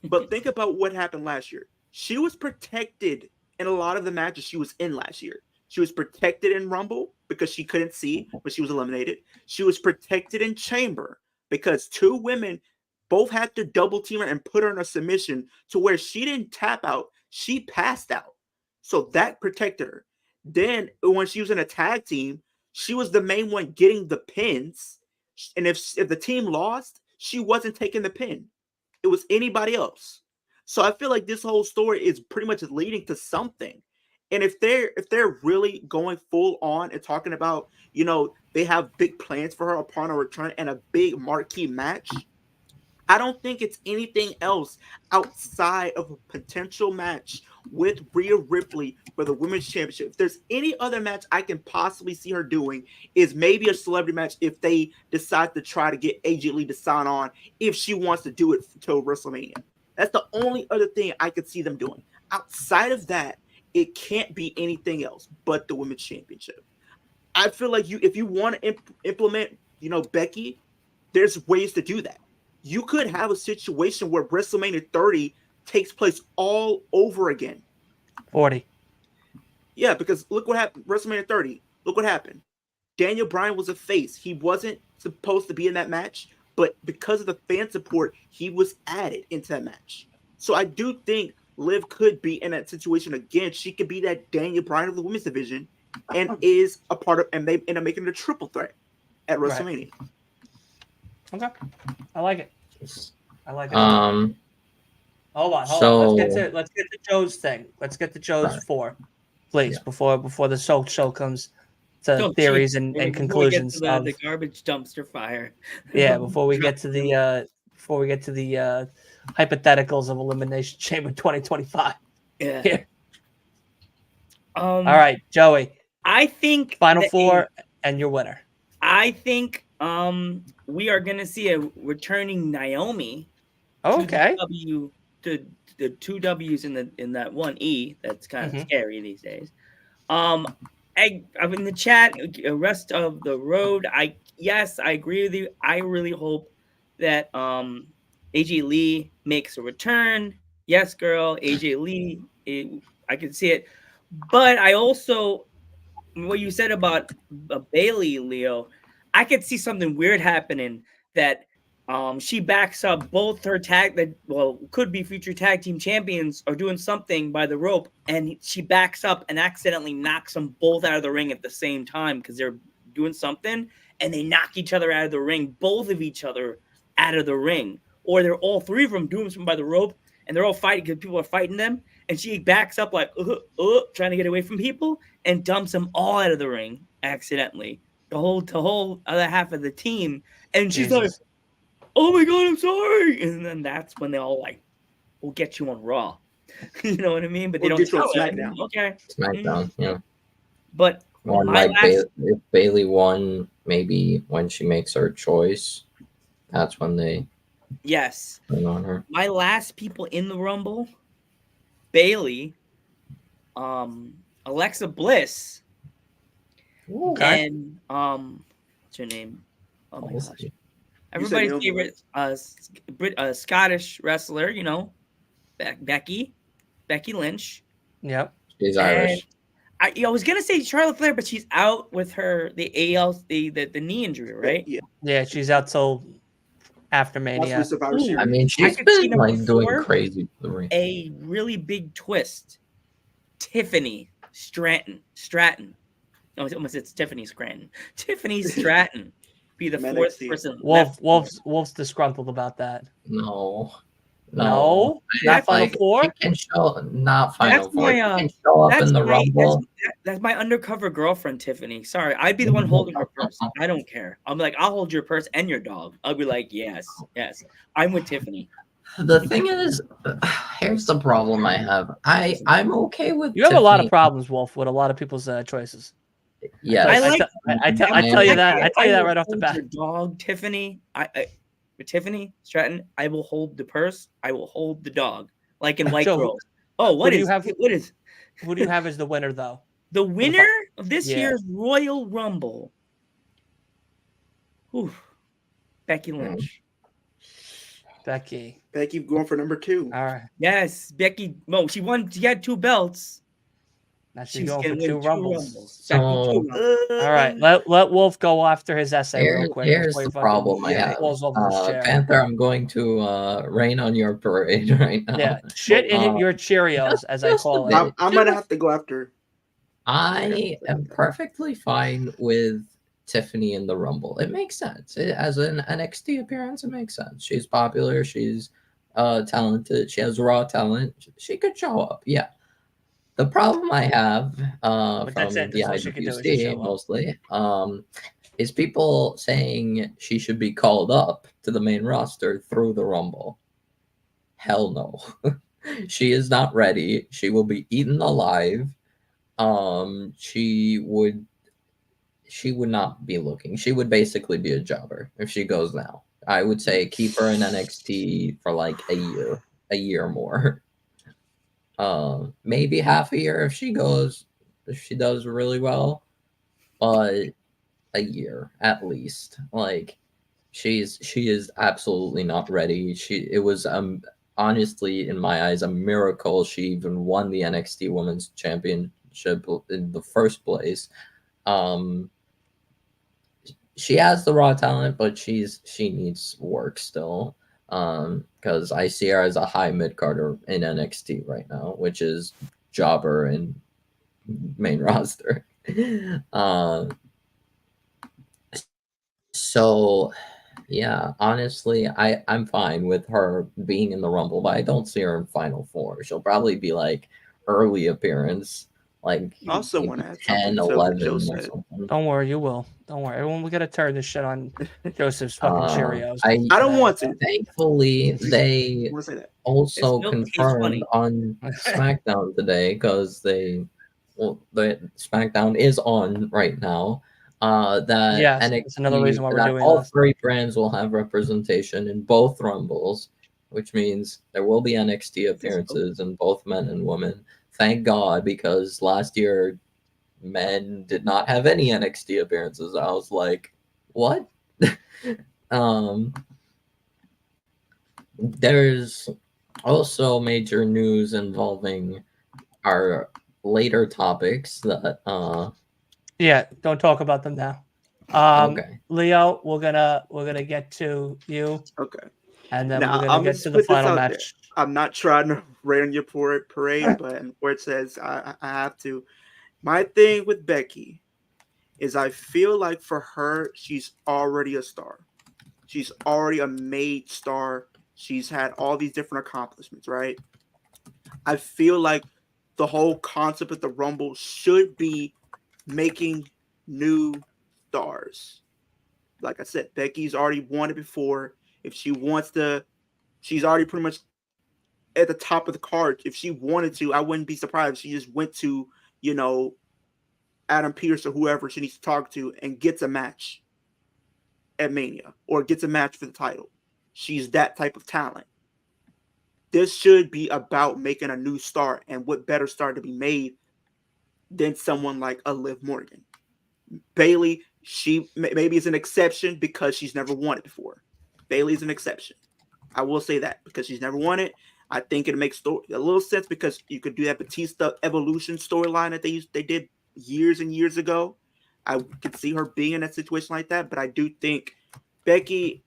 But think about what happened last year. She was protected in a lot of the matches she was in last year. She was protected in Rumble because she couldn't see when she was eliminated. She was protected in Chamber because two women both had to double team her and put her in a submission to where she didn't tap out. She passed out. So that protected her. Then when she was in a tag team, she was the main one getting the pins. And if the team lost, she wasn't taking the pin. It was anybody else. So I feel like this whole story is pretty much leading to something. And if they're really going full on and talking about, they have big plans for her upon her return and a big marquee match, I don't think it's anything else outside of a potential match with Rhea Ripley for the Women's Championship. If there's any other match I can possibly see her doing is maybe a celebrity match if they decide to try to get AJ Lee to sign on if she wants to do it till WrestleMania. That's the only other thing I could see them doing. Outside of that, it can't be anything else but the Women's Championship. I feel like if you want to implement, Becky, there's ways to do that. You could have a situation where WrestleMania 30 takes place all over again. 40. Yeah, because look what happened. WrestleMania 30. Look what happened. Daniel Bryan was a face. He wasn't supposed to be in that match, but because of the fan support, he was added into that match. So I do think Liv could be in that situation again. She could be that Daniel Bryan of the women's division and is a part of, and they end up making it a triple threat at WrestleMania. Right. Okay, I like it. Hold on. Let's get to Joe's thing. Let's get to Joe's four, please, before the show comes to theories and conclusions of the garbage dumpster fire. Yeah, before we get to the hypotheticals of Elimination Chamber 2025. Yeah. All right, Joey. I think final four and your winner. I think we are gonna see a returning Naomi. Okay. To the two W's in that one E. That's kind of scary these days. I'm in the chat. Rest of the road. I agree with you. I really hope that AJ Lee makes a return. Yes, girl, AJ Lee. I can see it, but I also what you said about Bailey, Leo. I could see something weird happening that she backs up both her could be future tag team champions are doing something by the rope, and she backs up and accidentally knocks them both out of the ring at the same time because they're doing something, and they knock each other out of the ring, both of each other out of the ring, or they're all three of them doing something by the rope, and they're all fighting because people are fighting them, and she backs up like trying to get away from people and dumps them all out of the ring accidentally. The whole other half of the team, and she's like, "Oh my god, I'm sorry!" And then that's when they all like, "We'll get you on Raw." You know what I mean? But they don't get you on tell SmackDown. Okay, SmackDown, yeah. But if Bailey won, maybe when she makes her choice, that's when they turn on her. My last people in the Rumble, Bailey, Alexa Bliss. Okay. And what's her name? Oh my gosh. Halsey. Everybody's Naomi, favorite Scottish wrestler, you know, Becky Lynch. Yep. She's And Irish. I was gonna say Charlotte Flair, but she's out with her the knee injury, right? Yeah, Yeah, she's out till after possibly Mania. Survivor Ooh. Series. I mean, I she's could see been number like doing 4, crazy for the ring. a really big twist. Tiffany Stratton. No, almost it's Tiffany Scranton. Tiffany Stratton be the From fourth NXT. person. Wolf's disgruntled about that. No. No, not That's Final Like, Four. she can show, not Final That's Four. my, She can show up in the Rumble. That's my undercover girlfriend, Tiffany. Sorry, I'd be the one holding her purse. I don't care. I'm like, I'll hold your purse and your dog. I'll be like, yes. I'm with Tiffany. The thing is, here's the problem I have. I'm okay with You have a lot of Tiffany. problems, Wolf, with a lot of people's choices. Yes. I tell you that right off the bat. Your dog, Tiffany. With Tiffany Stratton, I will hold the purse. I will hold the dog, like in White So, Girls. Oh, what do is? you have? What is? Who do you have as the winner, though? The winner of this Yeah. year's Royal Rumble? Ooh, Becky Lynch. Becky. Becky going for number 2. All right. Yes, Becky. Well, she won. She had 2 belts. Now she's going for 2 Rumbles. So, all right, let Wolf go after his essay real quick. Here's the problem I have. Panther, I'm going to rain on your parade right now. Yeah, shit in your Cheerios, as I call it. I'm gonna have to go after. I am perfectly fine with Tiffany in the Rumble. It makes sense. As an NXT appearance, it makes sense. She's popular. She's talented. She has raw talent. She could show up. Yeah. The problem I have from the IWC mostly is people saying she should be called up to the main roster through the Rumble. Hell no. She is not ready. She will be eaten alive. She would not be looking. She would basically be a jobber if she goes now. I would say keep her in NXT for like a year more. Maybe half a year if she does really well, but a year at least. Like she is absolutely not ready. It was honestly in my eyes a miracle she even won the NXT Women's Championship in the first place. She has the raw talent, but she needs work still. Because I see her as a high mid-carder in NXT right now, which is jobber and main roster. So yeah, honestly, I'm fine with her being in the Rumble, but I don't see her in Final Four. She'll probably be like early appearance, like Also want to add 10, something 11 Joe or said. something. Don't worry, you will. Don't worry. Everyone, we got to turn this shit on Joseph's fucking Cheerios. I don't want to. Thankfully, they say that. also confirmed on SmackDown today because the SmackDown is on right now. That NXT, that's another reason why we're doing all this. 3 brands will have representation in both Rumbles, which means there will be NXT appearances in both men and women. Thank God, because last year men did not have any NXT appearances. I was like, what? There's also major news involving our later topics that yeah, don't talk about them now. Okay. Leo, we're gonna get to you. Okay. And then now, we're gonna get to the final match. There. I'm not trying to rain on your parade, but where it says I have to. My thing with Becky is I feel like for her, she's already a star. She's already a made star. She's had all these different accomplishments, right? I feel like the whole concept of the Rumble should be making new stars. Like I said, Becky's already won it before. If she wants to, she's already pretty much at the top of the card. If she wanted to, I wouldn't be surprised if she just went to, Adam Pearce or whoever she needs to talk to and gets a match at Mania or gets a match for the title. She's that type of talent. This should be about making a new star, and what better star to be made than someone like a Liv Morgan. Bayley, she maybe is an exception because she's never won it before. Bayley's an exception. I will say that because she's never won it. I think it makes a little sense because you could do that Batista Evolution storyline that they did years and years ago. I could see her being in a situation like that, but I do think Becky,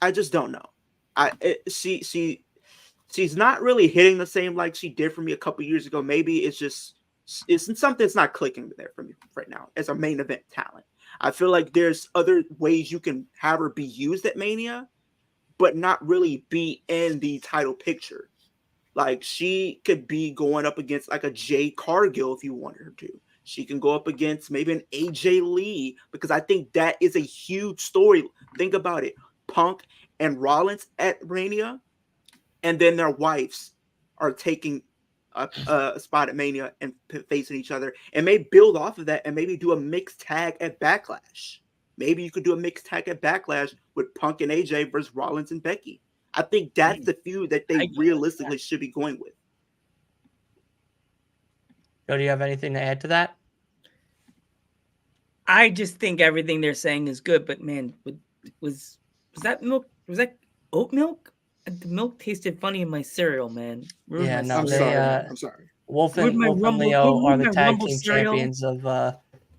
I just don't know. She's not really hitting the same like she did for me a couple years ago. Maybe it's something that's not clicking there for me right now as a main event talent. I feel like there's other ways you can have her be used at Mania, but not really be in the title picture. Like she could be going up against like a Jay Cargill if you wanted her to. She can go up against maybe an AJ Lee because I think that is a huge story. Think about it. Punk and Rollins at Mania, and then their wives are taking a spot at Mania and facing each other, and maybe build off of that and maybe do a mixed tag at Backlash. Maybe you could do a mixed tag at Backlash with Punk and AJ versus Rollins and Becky. I think that's the feud that they realistically should be going with. Joe, do you have anything to add to that? I just think everything they're saying is good, but man, was that milk? Was that oat milk? The milk tasted funny in my cereal, man. Yeah, no, I'm sorry. Wolf and Leo are the tag team champions of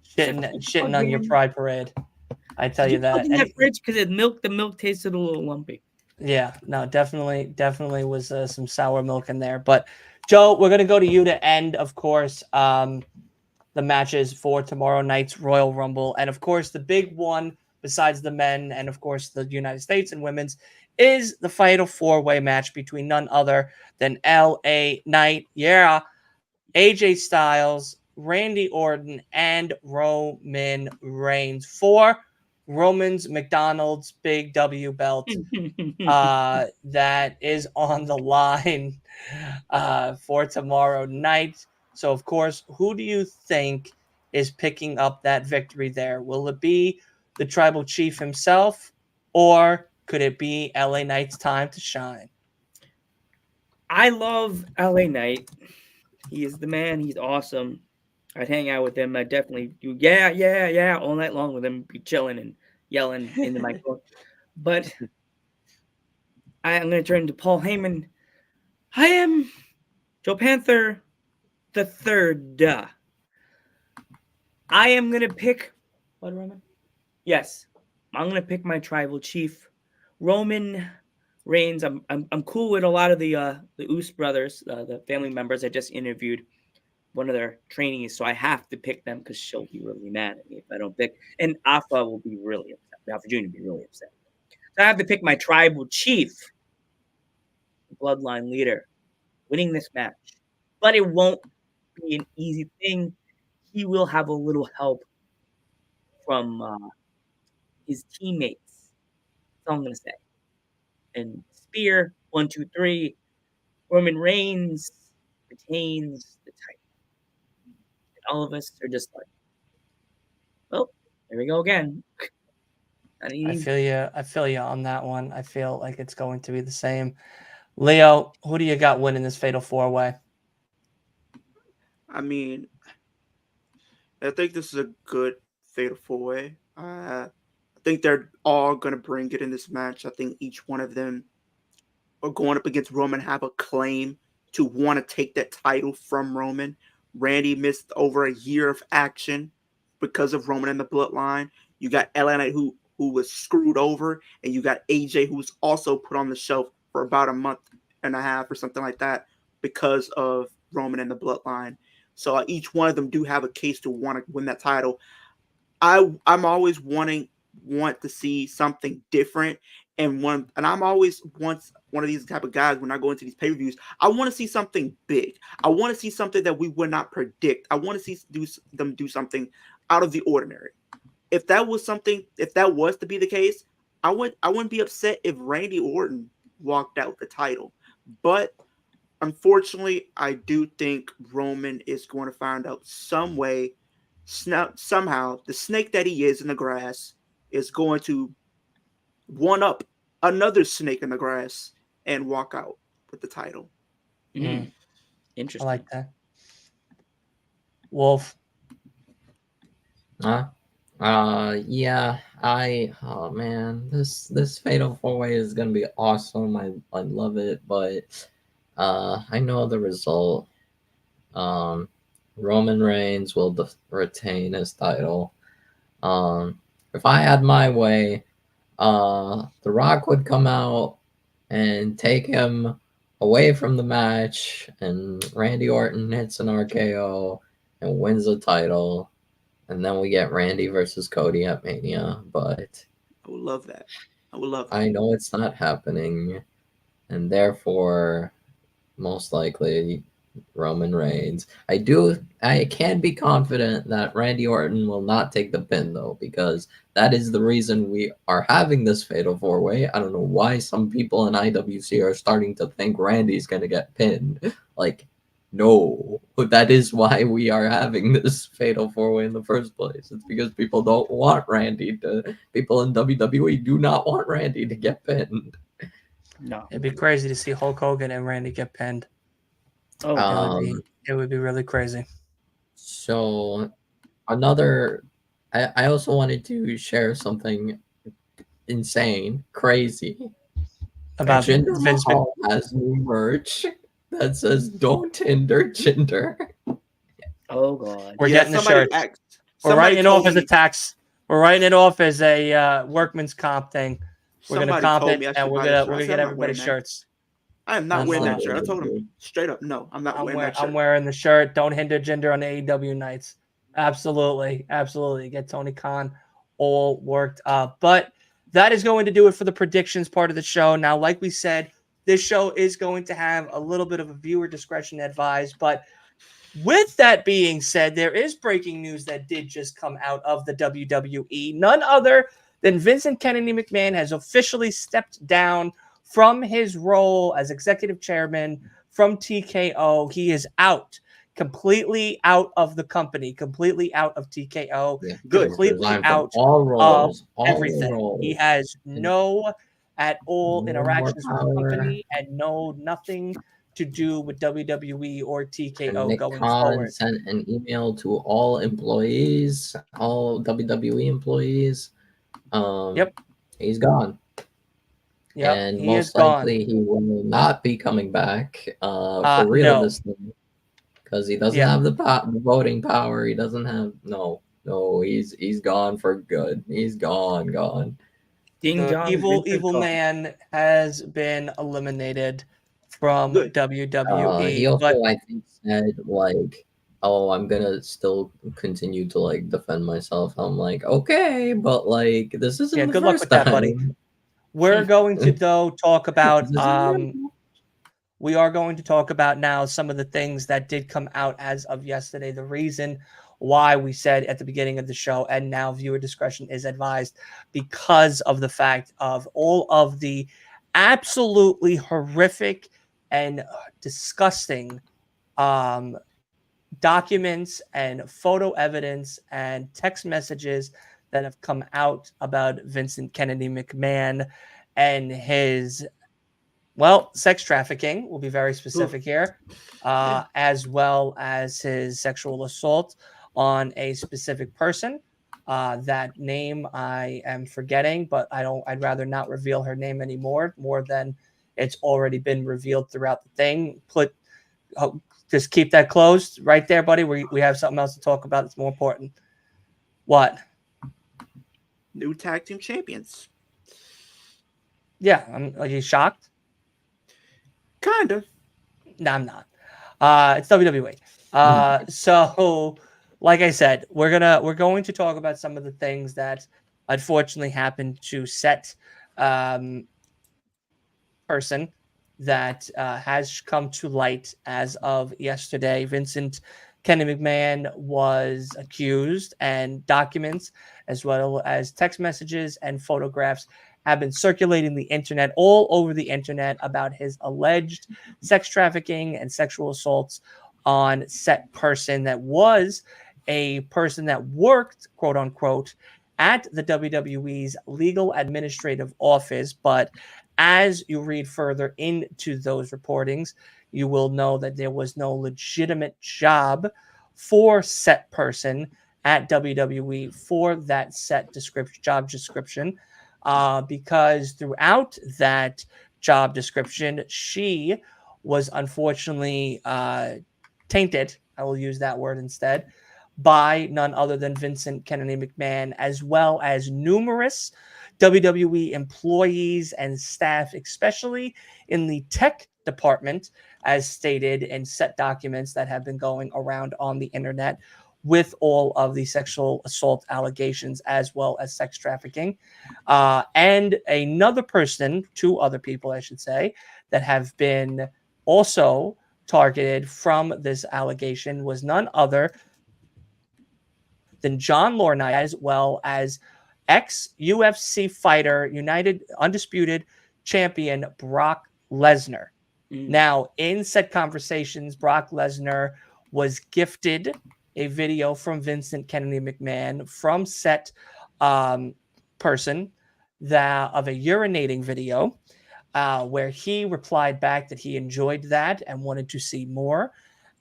shitting on your pride parade. I tell you that. In that fridge because the milk tasted a little lumpy. Yeah, no, definitely was some sour milk in there. But Joe, we're gonna go to you to end, of course, the matches for tomorrow night's Royal Rumble, and of course the big one besides the men and of course the United States and women's is the Fatal 4-Way match between none other than LA Knight, AJ Styles, Randy Orton, and Roman Reigns for Roman's McDonald's Big W belt that is on the line for tomorrow night. So, of course, who do you think is picking up that victory there? Will it be the tribal chief himself, or could it be LA Knight's time to shine? I love LA Knight. He is the man. He's awesome. I'd hang out with him. I'd definitely do yeah all night long with him, be chilling and yelling in the microphone. But I'm going to turn to Paul Heyman. I am Joe Panther the third. I am going to pick what, Roman? Yes, I'm going to pick my tribal chief, Roman Reigns. I'm cool with a lot of the Oos brothers, the family members I just interviewed. One of their trainees, so I have to pick them because she'll be really mad at me if I don't pick. And Alpha will be really upset. Alpha Jr. will be really upset. So I have to pick my tribal chief, bloodline leader, winning this match. But it won't be an easy thing. He will have a little help from his teammates. That's all I'm going to say. And Spear, 1, 2, 3. Roman Reigns retains the title. All of us are just like, well, there we go again. I feel you on that one. I feel like it's going to be the same. Leo, who do you got winning this Fatal 4-Way? I mean, I think this is a good Fatal 4-Way. I think they're all going to bring it in this match. I think each one of them are going up against Roman, have a claim to want to take that title from Roman. Randy missed over a year of action because of Roman and the Bloodline. You got LA Knight who was screwed over, and you got AJ who was also put on the shelf for about a month and a half or something like that because of Roman and the Bloodline. So each one of them do have a case to want to win that title. I'm always want to see something different, and I'm always one of these type of guys when I go into these pay-per-views. I want to see something big. I want to see something that we would not predict. I want to see them do something out of the ordinary. If that was to be the case, I wouldn't be upset if Randy Orton walked out the title. But unfortunately, I do think Roman is going to find out some way, somehow, the snake that he is in the grass is going to one up another snake in the grass and walk out with the title. Interesting. I like that. Wolf. Yeah, oh man, this Fatal 4-Way is gonna be awesome. I love it, but I know the result. Roman Reigns will retain his title. If I had my way, The Rock would come out and take him away from the match, and Randy Orton hits an RKO and wins the title, and then we get Randy versus Cody at Mania. But I would love that. I would love that. I know it's not happening, and therefore, most likely, Roman Reigns. I can be confident that Randy Orton will not take the pin, though, because that is the reason we are having this Fatal 4-Way. I don't know why some people in IWC are starting to think Randy's going to get pinned. Like, no, that is why we are having this Fatal 4-Way in the first place. It's because people don't want people in WWE do not want Randy to get pinned. No. It'd be crazy to see Hulk Hogan and Randy get pinned. Oh, It would be really crazy. So I also wanted to share something insane, crazy. About Jinder Vince Mahal has new merch that says "Don't hinder Jinder." oh God. We're getting the somebody shirts. We're writing it off as a tax. We're writing it off as a workman's comp thing. We're gonna comp it, and we're gonna get everybody shirts. I am not wearing that shirt. I Absolutely. told him straight up, no, I'm not wearing that shirt. I'm wearing the shirt. Don't hinder Jinder on AEW nights. Absolutely. Get Tony Khan all worked up. But that is going to do it for the predictions part of the show. Now, like we said, this show is going to have a little bit of a viewer discretion advised. But with that being said, there is breaking news that did just come out of the WWE. None other than Vincent Kennedy McMahon has officially stepped down from his role as executive chairman from TKO. He is out, completely out of the company, completely out of TKO, completely out of everything. He has no at all interactions with the company and nothing to do with WWE or TKO Nick going Khan forward. sent an email to all employees, all WWE employees. Yep. He's gone. Yep, and he most is gone. likely he will not be coming back for real this time, because he doesn't have the voting power. He doesn't have he's gone for good. He's gone. Evil man has been eliminated from WWE. He also, I think, said like, "Oh, I'm gonna still continue to like defend myself." I'm like, okay, but like this isn't the good first luck with time. that, buddy. We're going to talk about we are going to talk about now some of the things that did come out as of yesterday. The reason why we said at the beginning of the show, and now viewer discretion is advised, because of the fact of all of the absolutely horrific and disgusting documents and photo evidence and text messages that have come out about Vincent Kennedy McMahon and his, sex trafficking. We'll be very specific here, as well as his sexual assault on a specific person. That name I am forgetting, but I'd rather not reveal her name anymore, more than it's already been revealed throughout the thing. Just keep that closed right there, buddy. We have something else to talk about that's more important. What? New tag team champions. Yeah, are you shocked? Kind of. No, I'm not. It's WWE. So, like I said, we're going to talk about some of the things that unfortunately happened to set person that has come to light as of yesterday. Vincent Kennedy McMahon was accused, and documents as well as text messages and photographs have been circulating the internet, all over the internet, about his alleged sex trafficking and sexual assaults on set person that was a person that worked, quote unquote, at the WWE's legal administrative office. But as you read further into those reportings, you will know that there was no legitimate job for set person at WWE for that set job description, because throughout that job description, she was unfortunately tainted, I will use that word instead, by none other than Vincent Kennedy McMahon, as well as numerous WWE employees and staff, especially in the tech department, as stated in set documents that have been going around on the internet, with all of the sexual assault allegations as well as sex trafficking. And another person, 2 other people, I should say, that have been also targeted from this allegation was none other than John Laurinaitis, as well as ex-UFC fighter, United Undisputed Champion Brock Lesnar. Now, in said conversations, Brock Lesnar was gifted a video from Vincent Kennedy McMahon from set person of a urinating video, where he replied back that he enjoyed that and wanted to see more.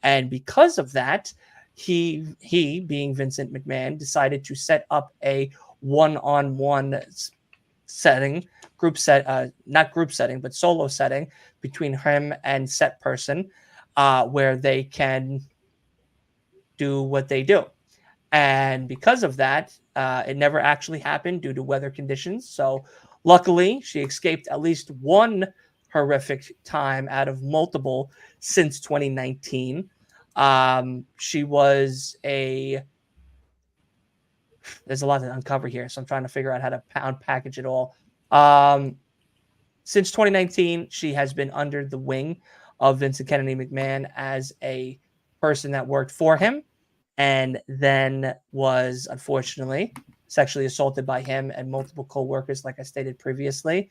And because of that, he being Vincent McMahon, decided to set up a one-on-one setting, not group setting, but solo setting between him and set person, where they can do what they do. And because of that, it never actually happened due to weather conditions. So luckily, she escaped at least one horrific time out of multiple since 2019. She was there's a lot to uncover here, so I'm trying to figure out how to unpackage it all. Since 2019, she has been under the wing of Vincent Kennedy McMahon as a person that worked for him, and then was unfortunately sexually assaulted by him and multiple co-workers, like I stated previously.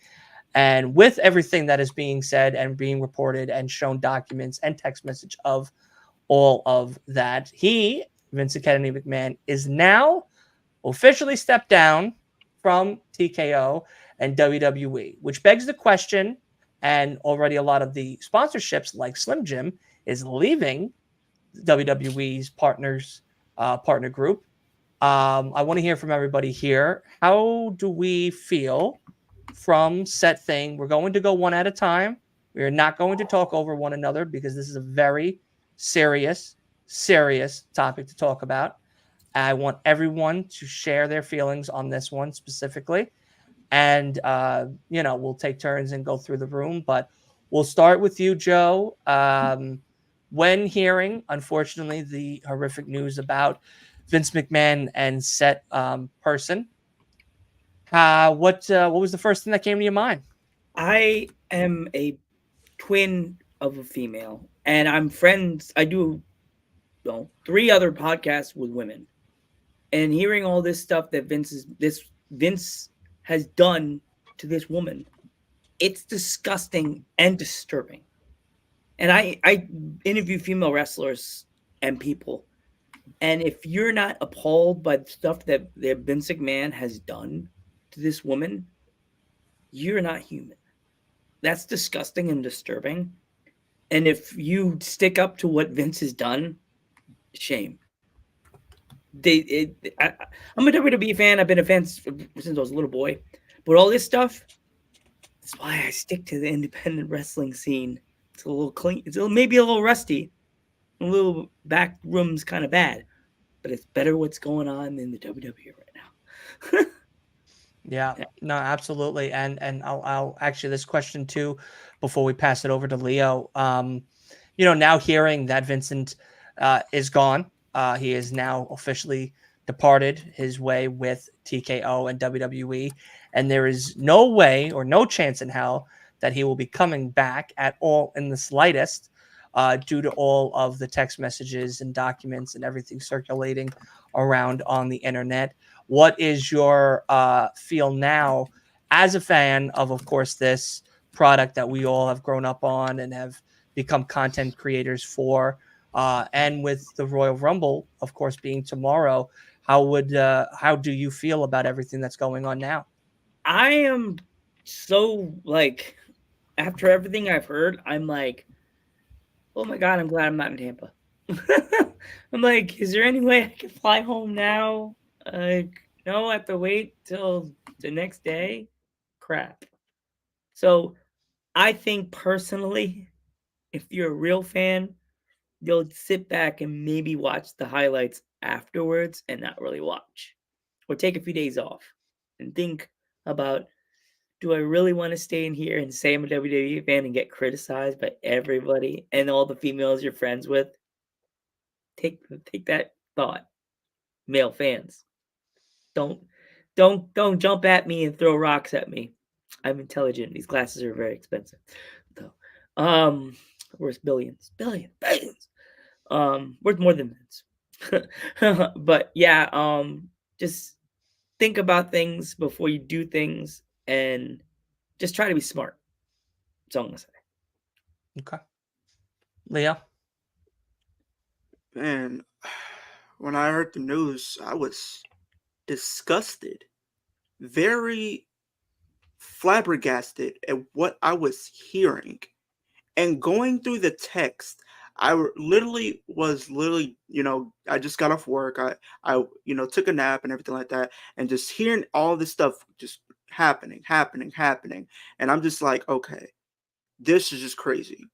And with everything that is being said and being reported and shown documents and text message of all of that, Vincent Kennedy McMahon, is now officially stepped down from TKO and WWE, which begs the question, and already a lot of the sponsorships like Slim Jim is leaving WWE's partner group. I want to hear from everybody here. How do we feel from set thing? We're going to go one at a time. We are not going to talk over one another because this is a very serious topic to talk about. I want everyone to share their feelings on this one specifically. And, we'll take turns and go through the room. But we'll start with you, Joe. When hearing, unfortunately, the horrific news about Vince McMahon and set person, what was the first thing that came to your mind? I am a twin of a female, and I'm friends. I do 3 other podcasts with women, and hearing all this stuff that Vince has done to this woman, it's disgusting and disturbing. And I interview female wrestlers and people, and if you're not appalled by the stuff that Vince McMahon has done to this woman, you're not human. That's disgusting and disturbing. And if you stick up to what Vince has done, shame. I'm a WWE fan. I've been a fan since I was a little boy. But all this stuff, that's why I stick to the independent wrestling scene. It's a little clean. It's maybe a little rusty. A little back room's kind of bad. But it's better what's going on in the WWE right now. Yeah, no, absolutely. And I'll actually, this question too, before we pass it over to Leo, now hearing that Vincent is gone, he is now officially departed his way with TKO and WWE, and there is no way or no chance in hell that he will be coming back at all in the slightest, due to all of the text messages and documents and everything circulating around on the internet. What is your feel now as a fan of course, this product that we all have grown up on and have become content creators for, and with the Royal Rumble, of course, being tomorrow, how do you feel about everything that's going on now? I am so after everything I've heard, I'm like, oh my God, I'm glad I'm not in Tampa. I'm like, is there any way I can fly home now? No, I have to wait till the next day. Crap. So I think personally, if you're a real fan, you'll sit back and maybe watch the highlights afterwards and not really watch. Or take a few days off and think about, do I really want to stay in here and say I'm a WWE fan and get criticized by everybody and all the females you're friends with? Take that thought, male fans. Don't jump at me and throw rocks at me. I'm intelligent. These glasses are very expensive, though. Worth billions. Worth more than millions. But yeah, just think about things before you do things and just try to be smart. That's all I'm gonna say. Okay. Leo? Man, when I heard the news, I was disgusted, very flabbergasted at what I was hearing. And going through the text, I literally, I just got off work. I took a nap and everything like that, and just hearing all this stuff just happening. And I'm just like, okay, this is just crazy.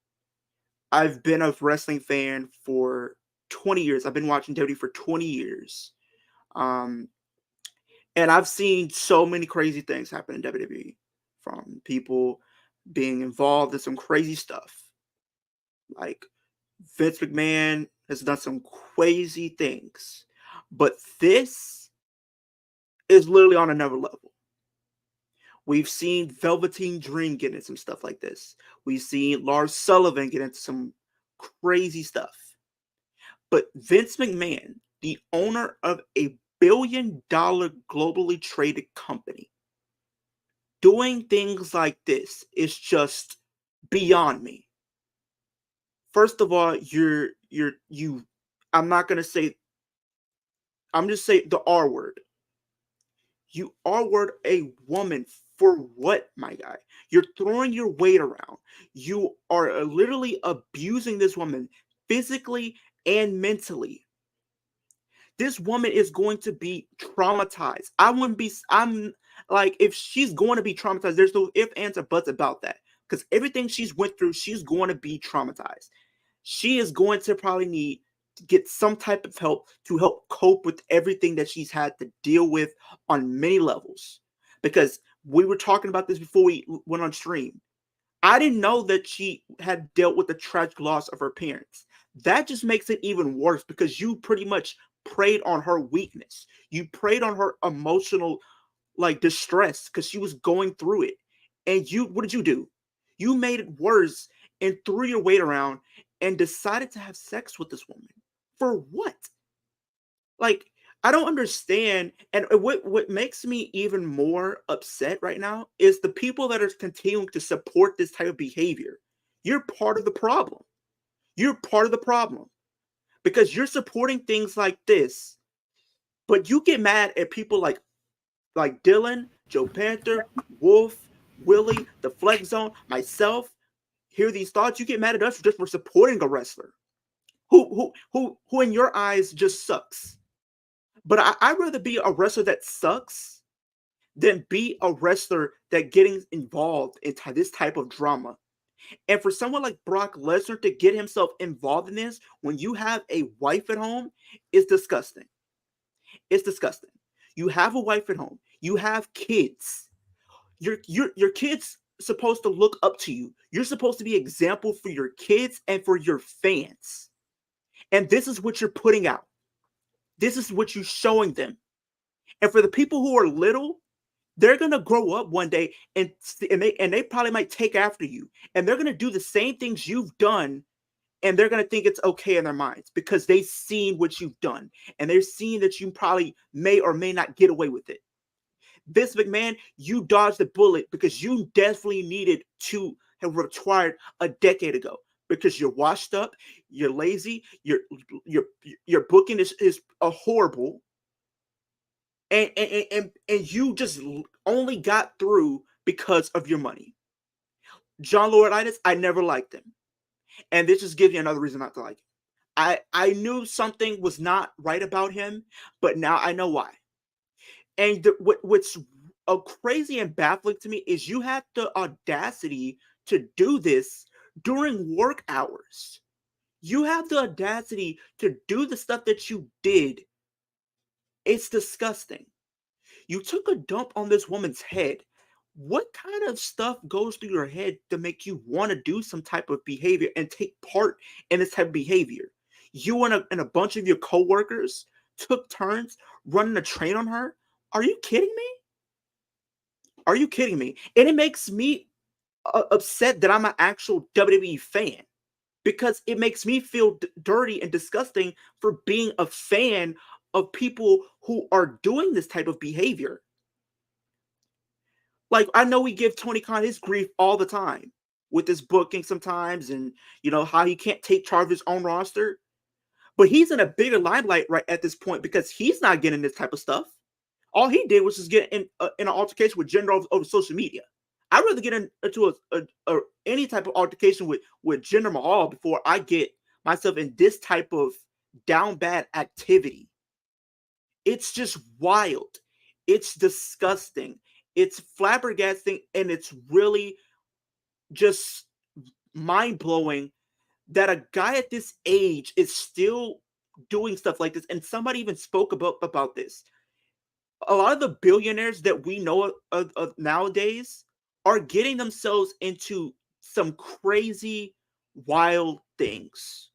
I've been a wrestling fan for 20 years. I've been watching WWE for 20 years. And I've seen so many crazy things happen in WWE, from people being involved in some crazy stuff. Like, Vince McMahon has done some crazy things, but this is literally on another level. We've seen Velveteen Dream get into some stuff like this. We've seen Lars Sullivan get into some crazy stuff. But Vince McMahon, the owner of a billion-dollar globally traded company, doing things like this is just beyond me. First of all, I'm just saying the R word. You R-word a woman for what, my guy? You're throwing your weight around. You are literally abusing this woman physically and mentally. This woman is going to be traumatized. I'm like, if she's going to be traumatized, there's no ifs, ands, or buts about that. Because everything she's went through, she's going to be traumatized. She is going to probably need to get some type of help to help cope with everything that she's had to deal with on many levels. Because we were talking about this before we went on stream. I didn't know that she had dealt with the tragic loss of her parents. That just makes it even worse, because you pretty much preyed on her weakness. You preyed on her emotional distress, because she was going through it. And what did you do? You made it worse and threw your weight around and decided to have sex with this woman. For what? I don't understand. And what makes me even more upset right now is the people that are continuing to support this type of behavior. You're part of the problem. You're part of the problem. Because you're supporting things like this, but you get mad at people like Dylan, Joe Panther, Wolf, Willie, the Flex Zone, myself. Hear these thoughts, you get mad at us just for supporting a wrestler who in your eyes just sucks. But I'd rather be a wrestler that sucks than be a wrestler that getting involved in this type of drama. And for someone like Brock Lesnar to get himself involved in this when you have a wife at home is disgusting. It's disgusting. You have a wife at home. You have kids. Your kids supposed to look up to you. You're supposed to be an example for your kids and for your fans. And this is what you're putting out. This is what you're showing them. And for the people who are little, they're going to grow up one day and they probably might take after you. And they're going to do the same things you've done. And they're going to think it's okay in their minds because they've seen what you've done. And they're seeing that you probably may or may not get away with it. Vince McMahon, you dodged the bullet because you definitely needed to have retired a decade ago. Because you're washed up, you're lazy, your booking is horrible. And you just only got through because of your money. John Laurinaitis, I never liked him. And this just gives you another reason not to like him. I knew something was not right about him, but now I know why. And what's crazy and baffling to me is you have the audacity to do this during work hours. You have the audacity to do the stuff that you did. It's disgusting. You took a dump on this woman's head. What kind of stuff goes through your head to make you want to do some type of behavior and take part in this type of behavior? You and a bunch of your coworkers took turns running a train on her? Are you kidding me? Are you kidding me? And it makes me upset that I'm an actual WWE fan, because it makes me feel dirty and disgusting for being a fan of people who are doing this type of behavior. Like, I know we give Tony Khan his grief all the time with his booking sometimes, and how he can't take charge of his own roster. But he's in a bigger limelight right at this point because he's not getting this type of stuff. All he did was just get in an altercation with Jinder over social media. I'd rather get into any type of altercation with Jinder Mahal before I get myself in this type of down bad activity. It's just wild. It's disgusting. It's flabbergasting, and it's really just mind-blowing that a guy at this age is still doing stuff like this. And somebody even spoke about this. A lot of the billionaires that we know of nowadays are getting themselves into some crazy, wild things.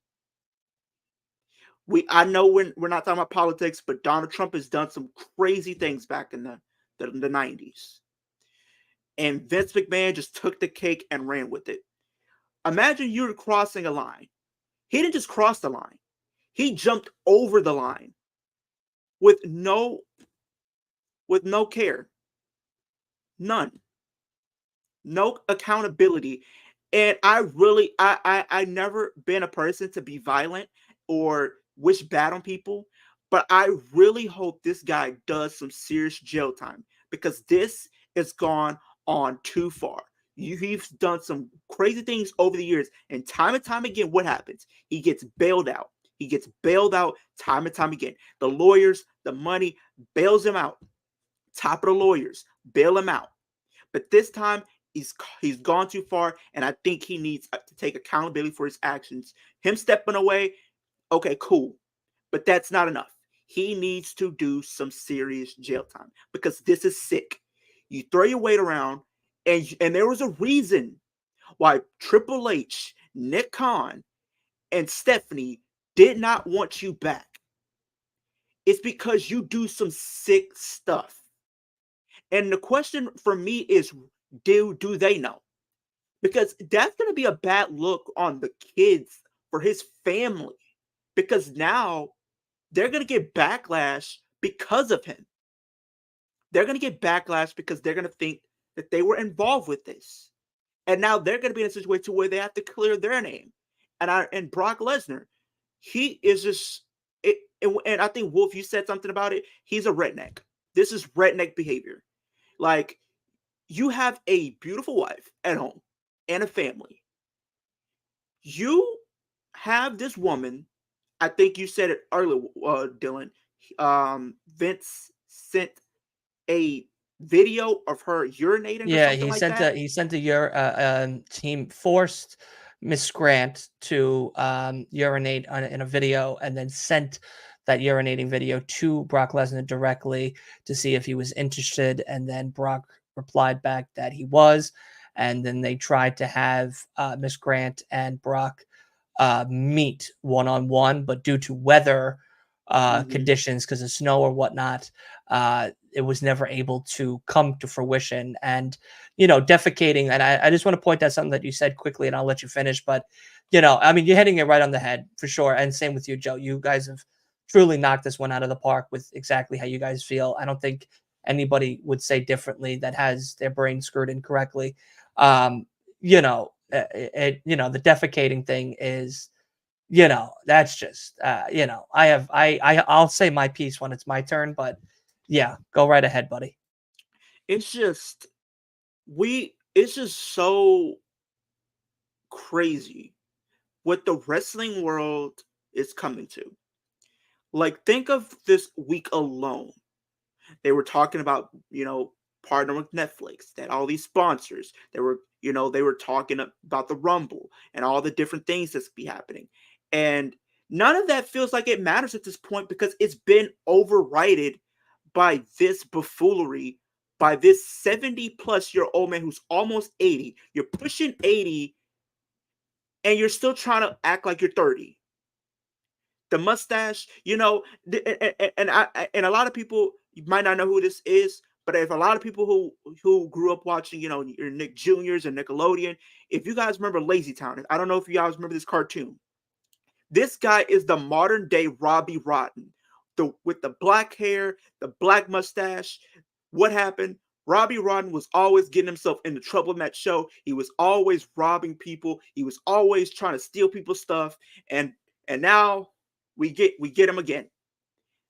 I know we're not talking about politics, but Donald Trump has done some crazy things back in the 90s. And Vince McMahon just took the cake and ran with it. Imagine you're crossing a line. He didn't just cross the line. He jumped over the line with no care. None. No accountability. And I never been a person to be violent or wish bad on people, but I really hope this guy does some serious jail time, because this has gone on too far. He's done some crazy things over the years, and time again, what happens? He gets bailed out. He gets bailed out time and time again. The lawyers, the money, bails him out. Top of the lawyers, bail him out. But this time, he's gone too far, and I think he needs to take accountability for his actions. Him stepping away, okay, cool. But that's not enough. He needs to do some serious jail time, because this is sick. You throw your weight around, and there was a reason why Triple H, Nick Khan, and Stephanie did not want you back. It's because you do some sick stuff. And the question for me is, do they know? Because that's going to be a bad look on the kids for his family, because now they're going to get backlash because of him. They're going to get backlash because they're going to think that they were involved with this. And now they're going to be in a situation where they have to clear their name. And Brock Lesnar, he is just, and I think, Wolf, you said something about it. He's a redneck. This is redneck behavior. Like, you have a beautiful wife at home and a family. You have this woman, I think you said it earlier, Dylan. Vince sent a video of her urinating. Yeah, or something like he sent a team forced Miss Grant to urinate in a video, and then sent that urinating video to Brock Lesnar directly to see if he was interested. And then Brock replied back that he was. And then they tried to have Miss Grant and Brock meet one-on-one, but due to weather conditions, because of snow or whatnot, it was never able to come to fruition. And defecating, and I just want to point out something that you said quickly, and I'll let you finish, but I mean, you're hitting it right on the head for sure. And same with you, Joe. You guys have truly knocked this one out of the park with exactly how you guys feel. I don't think anybody would say differently that has their brain screwed incorrectly. The defecating thing is, that's just, I'll say my piece when it's my turn, but yeah, go right ahead, buddy. It's just so crazy what the wrestling world is coming to. Like, think of this week alone. They were talking about, partner with Netflix, that all these sponsors, they were talking about the Rumble and all the different things that's be happening. And none of that feels like it matters at this point because it's been overridden by this buffoonery, by this 70-plus-year-old man who's almost 80. You're pushing 80 and you're still trying to act like you're 30. The mustache, and a lot of people, you might not know who this is, but if a lot of people who grew up watching, your Nick Juniors and Nickelodeon, if you guys remember Lazy Town, I don't know if you guys remember this cartoon. This guy is the modern day Robbie Rotten, with the black hair, the black mustache. What happened? Robbie Rotten was always getting himself into trouble in that show. He was always robbing people. He was always trying to steal people's stuff, and now we get him again.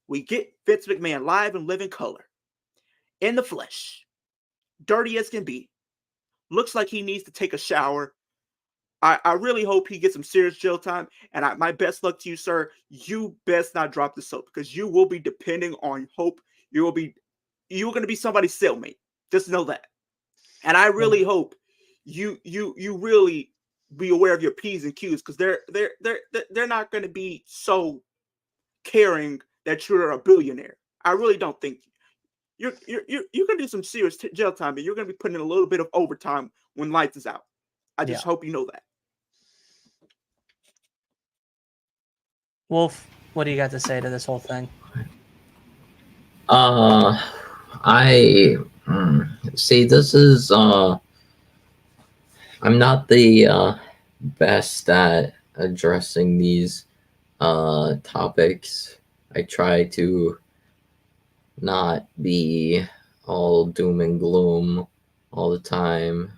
We get Vince McMahon live and live in color, in the flesh, dirty as can be. Looks like he needs to take a shower. I really hope he gets some serious jail time. And my best luck to you, sir. You best not drop the soap because you will be depending on hope. You're going to be somebody's cellmate. Just know that. And I really hope you really be aware of your P's and Q's because they're not going to be so caring that you're a billionaire. I really don't think you're going to do some serious jail time, and you're going to be putting in a little bit of overtime when lights is out. I just hope you know that. Wolf, what do you got to say to this whole thing? I see. This is I'm not the best at addressing these topics. I try to not be all doom and gloom all the time.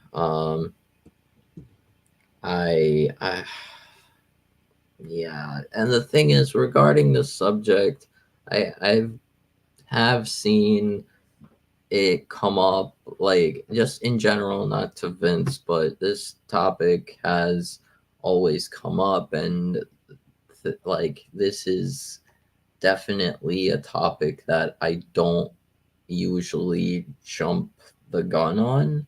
Yeah, and the thing is, regarding this subject, I have seen it come up, like, just in general, not to Vince, but this topic has always come up, and this is definitely a topic that I don't usually jump the gun on,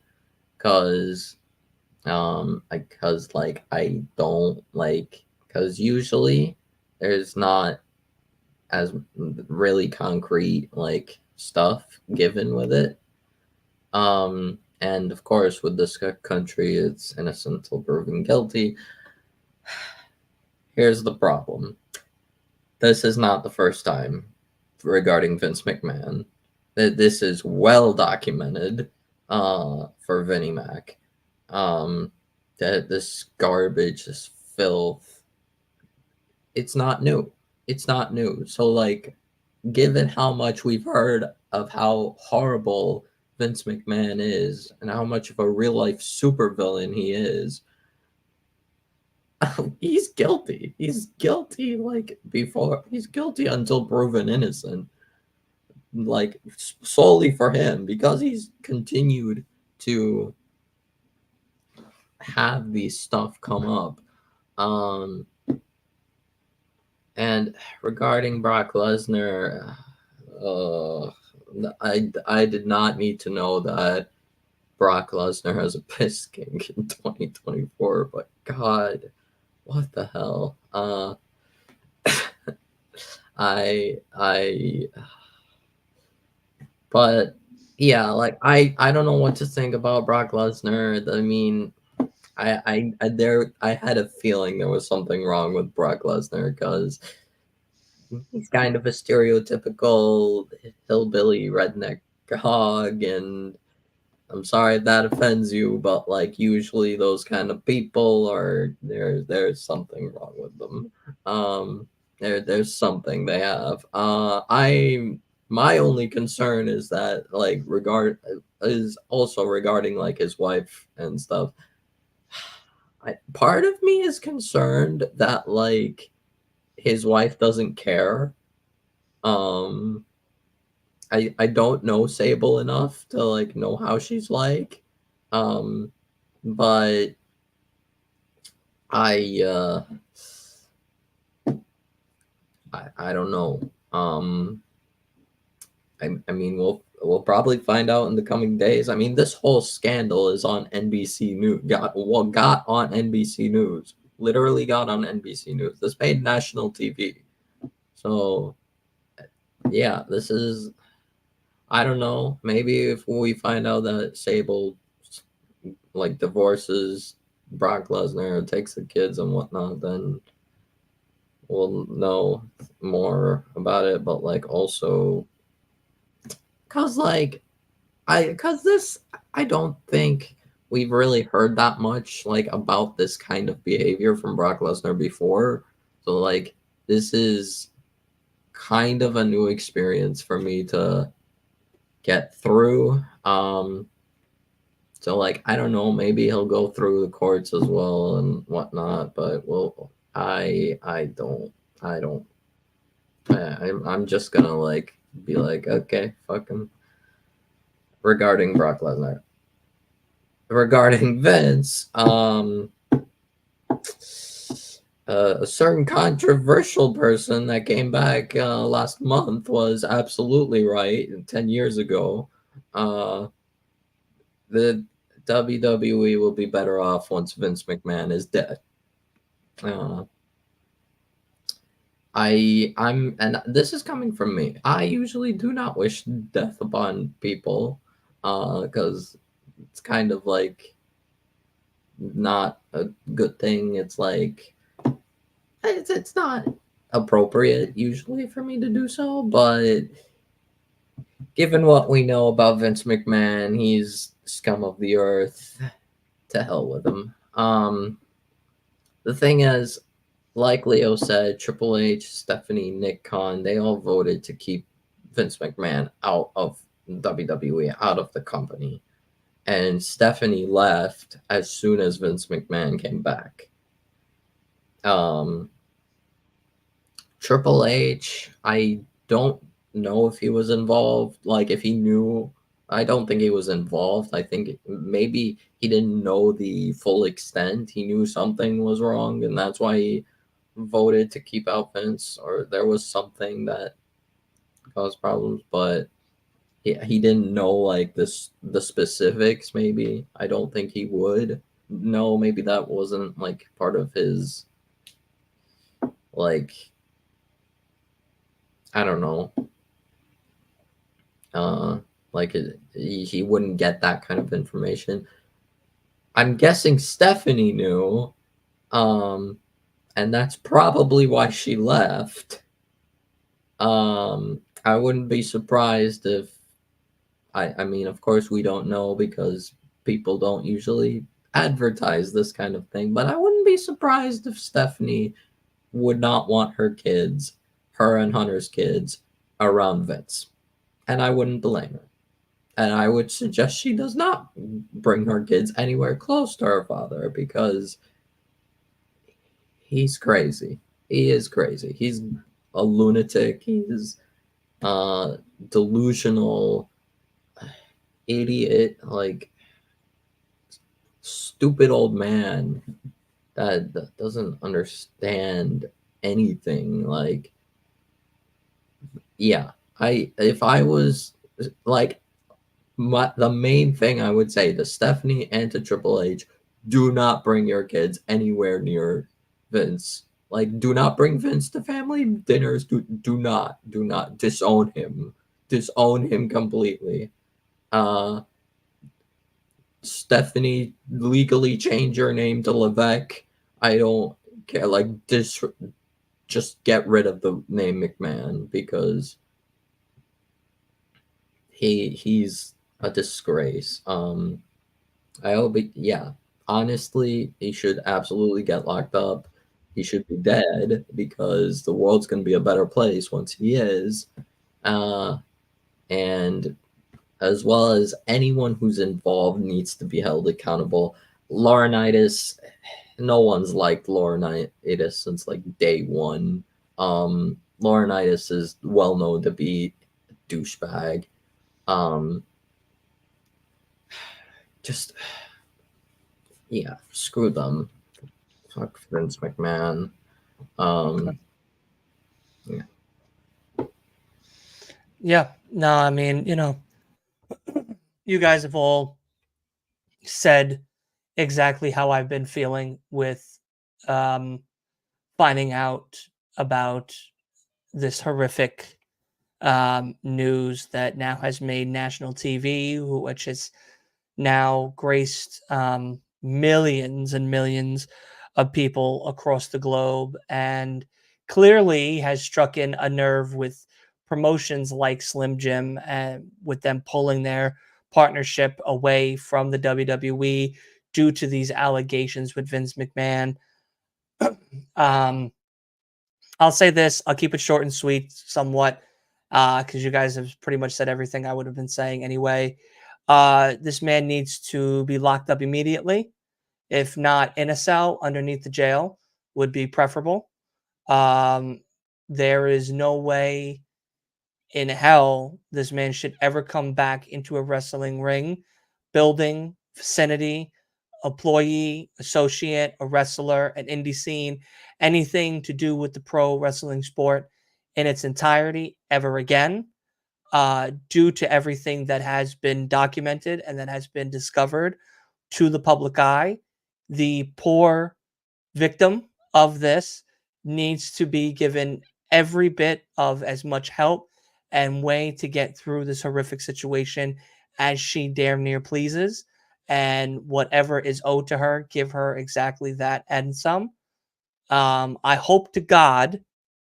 because usually there's not as really concrete stuff given with it. And of course, with this country, it's innocent until proven guilty. Here's the problem. This is not the first time regarding Vince McMahon. This is well documented for Vinnie Mac. That this garbage, this filth, it's not new. It's not new. So, given how much we've heard of how horrible Vince McMahon is and how much of a real-life supervillain he is, he's guilty. He's guilty, before. He's guilty until proven innocent. Solely for him, because he's continued to have these stuff come up. And regarding Brock Lesnar, I did not need to know that Brock Lesnar has a piss kink in 2024, but God, what the hell? But yeah, I don't know what to think about Brock Lesnar. I mean, I had a feeling there was something wrong with Brock Lesnar because he's kind of a stereotypical hillbilly redneck hog, and I'm sorry if that offends you, but usually those kind of people are there's something wrong with them. There's something they have. My only concern is that regarding his wife and stuff. Part of me is concerned that his wife doesn't care. I don't know Sable enough to know how she's like. But I don't know. I mean, we'll probably find out in the coming days. I mean, this whole scandal is on NBC News. Got on NBC News. Literally got on NBC News. This made national TV. So, yeah, this is. I don't know. Maybe if we find out that Sable like divorces Brock Lesnar, takes the kids and whatnot, then we'll know more about it. But like also, cause I don't think we've really heard that much like about this kind of behavior from Brock Lesnar before. So like this is kind of a new experience for me to get through. So like I don't know, maybe he'll go through the courts as well and whatnot, but I'm just gonna like be like, okay, fuck him. Regarding Brock Lesnar. Regarding Vince, a certain controversial person that came back last month was absolutely right 10 years ago. The WWE will be better off once Vince McMahon is dead. And this is coming from me. I usually do not wish death upon people, because it's kind of like not a good thing. It's like it's not appropriate usually for me to do so, but given what we know about Vince McMahon, he's scum of the earth. To hell with him. The thing is, like Leo said, Triple H, Stephanie, Nick Khan, they all voted to keep Vince McMahon out of WWE, out of the company. And Stephanie left as soon as Vince McMahon came back. Triple H, I don't know if he was involved. Like, if he knew, I don't think he was involved. I think maybe he didn't know the full extent. He knew something was wrong, and that's why he voted to keep out Vince, or there was something that caused problems, but he didn't know like the specifics. Maybe I don't think he would know. Maybe that wasn't like part of his, like, I don't know, like he wouldn't get that kind of information. I'm guessing Stephanie knew, and that's probably why she left. I wouldn't be surprised if, I mean, of course we don't know because people don't usually advertise this kind of thing, but I wouldn't be surprised if Stephanie would not want her kids, her and Hunter's kids, around Vince. And I wouldn't blame her. And I would suggest she does not bring her kids anywhere close to her father because he's crazy. He is crazy. He's a lunatic. He's delusional idiot, like stupid old man that doesn't understand anything. Like, yeah, if I was like, the main thing I would say to Stephanie and to Triple H, do not bring your kids anywhere near Vince. Like, do not bring Vince to family dinners. Do not disown him. Disown him completely. Stephanie, legally change your name to Levesque. I don't care. Like, just get rid of the name McMahon because he's a disgrace. I hope honestly, he should absolutely get locked up. He should be dead because the world's going to be a better place once he is. And as well as anyone who's involved needs to be held accountable. Laurinaitis, no one's liked Laurinaitis since like day one. Laurinaitis is well known to be a douchebag. Just, yeah, screw them. Fuck Vince McMahon. Yeah. Yeah. No, I mean, you guys have all said exactly how I've been feeling with finding out about this horrific news that now has made national TV, which has now graced millions and millions of people across the globe, and clearly has struck in a nerve with promotions like Slim Jim, and with them pulling their partnership away from the WWE due to these allegations with Vince McMahon. um, I'll say this. I'll keep it short and sweet, somewhat, because you guys have pretty much said everything I would have been saying anyway. This man needs to be locked up immediately. If not in a cell underneath the jail, would be preferable. Um, there is no way in hell this man should ever come back into a wrestling ring, building, vicinity, employee, associate, a wrestler, an indie scene, anything to do with the pro wrestling sport in its entirety ever again, due to everything that has been documented and that has been discovered to the public eye. The poor victim of this needs to be given every bit of as much help and way to get through this horrific situation as she damn near pleases. And whatever is owed to her, give her exactly that and some. I hope to God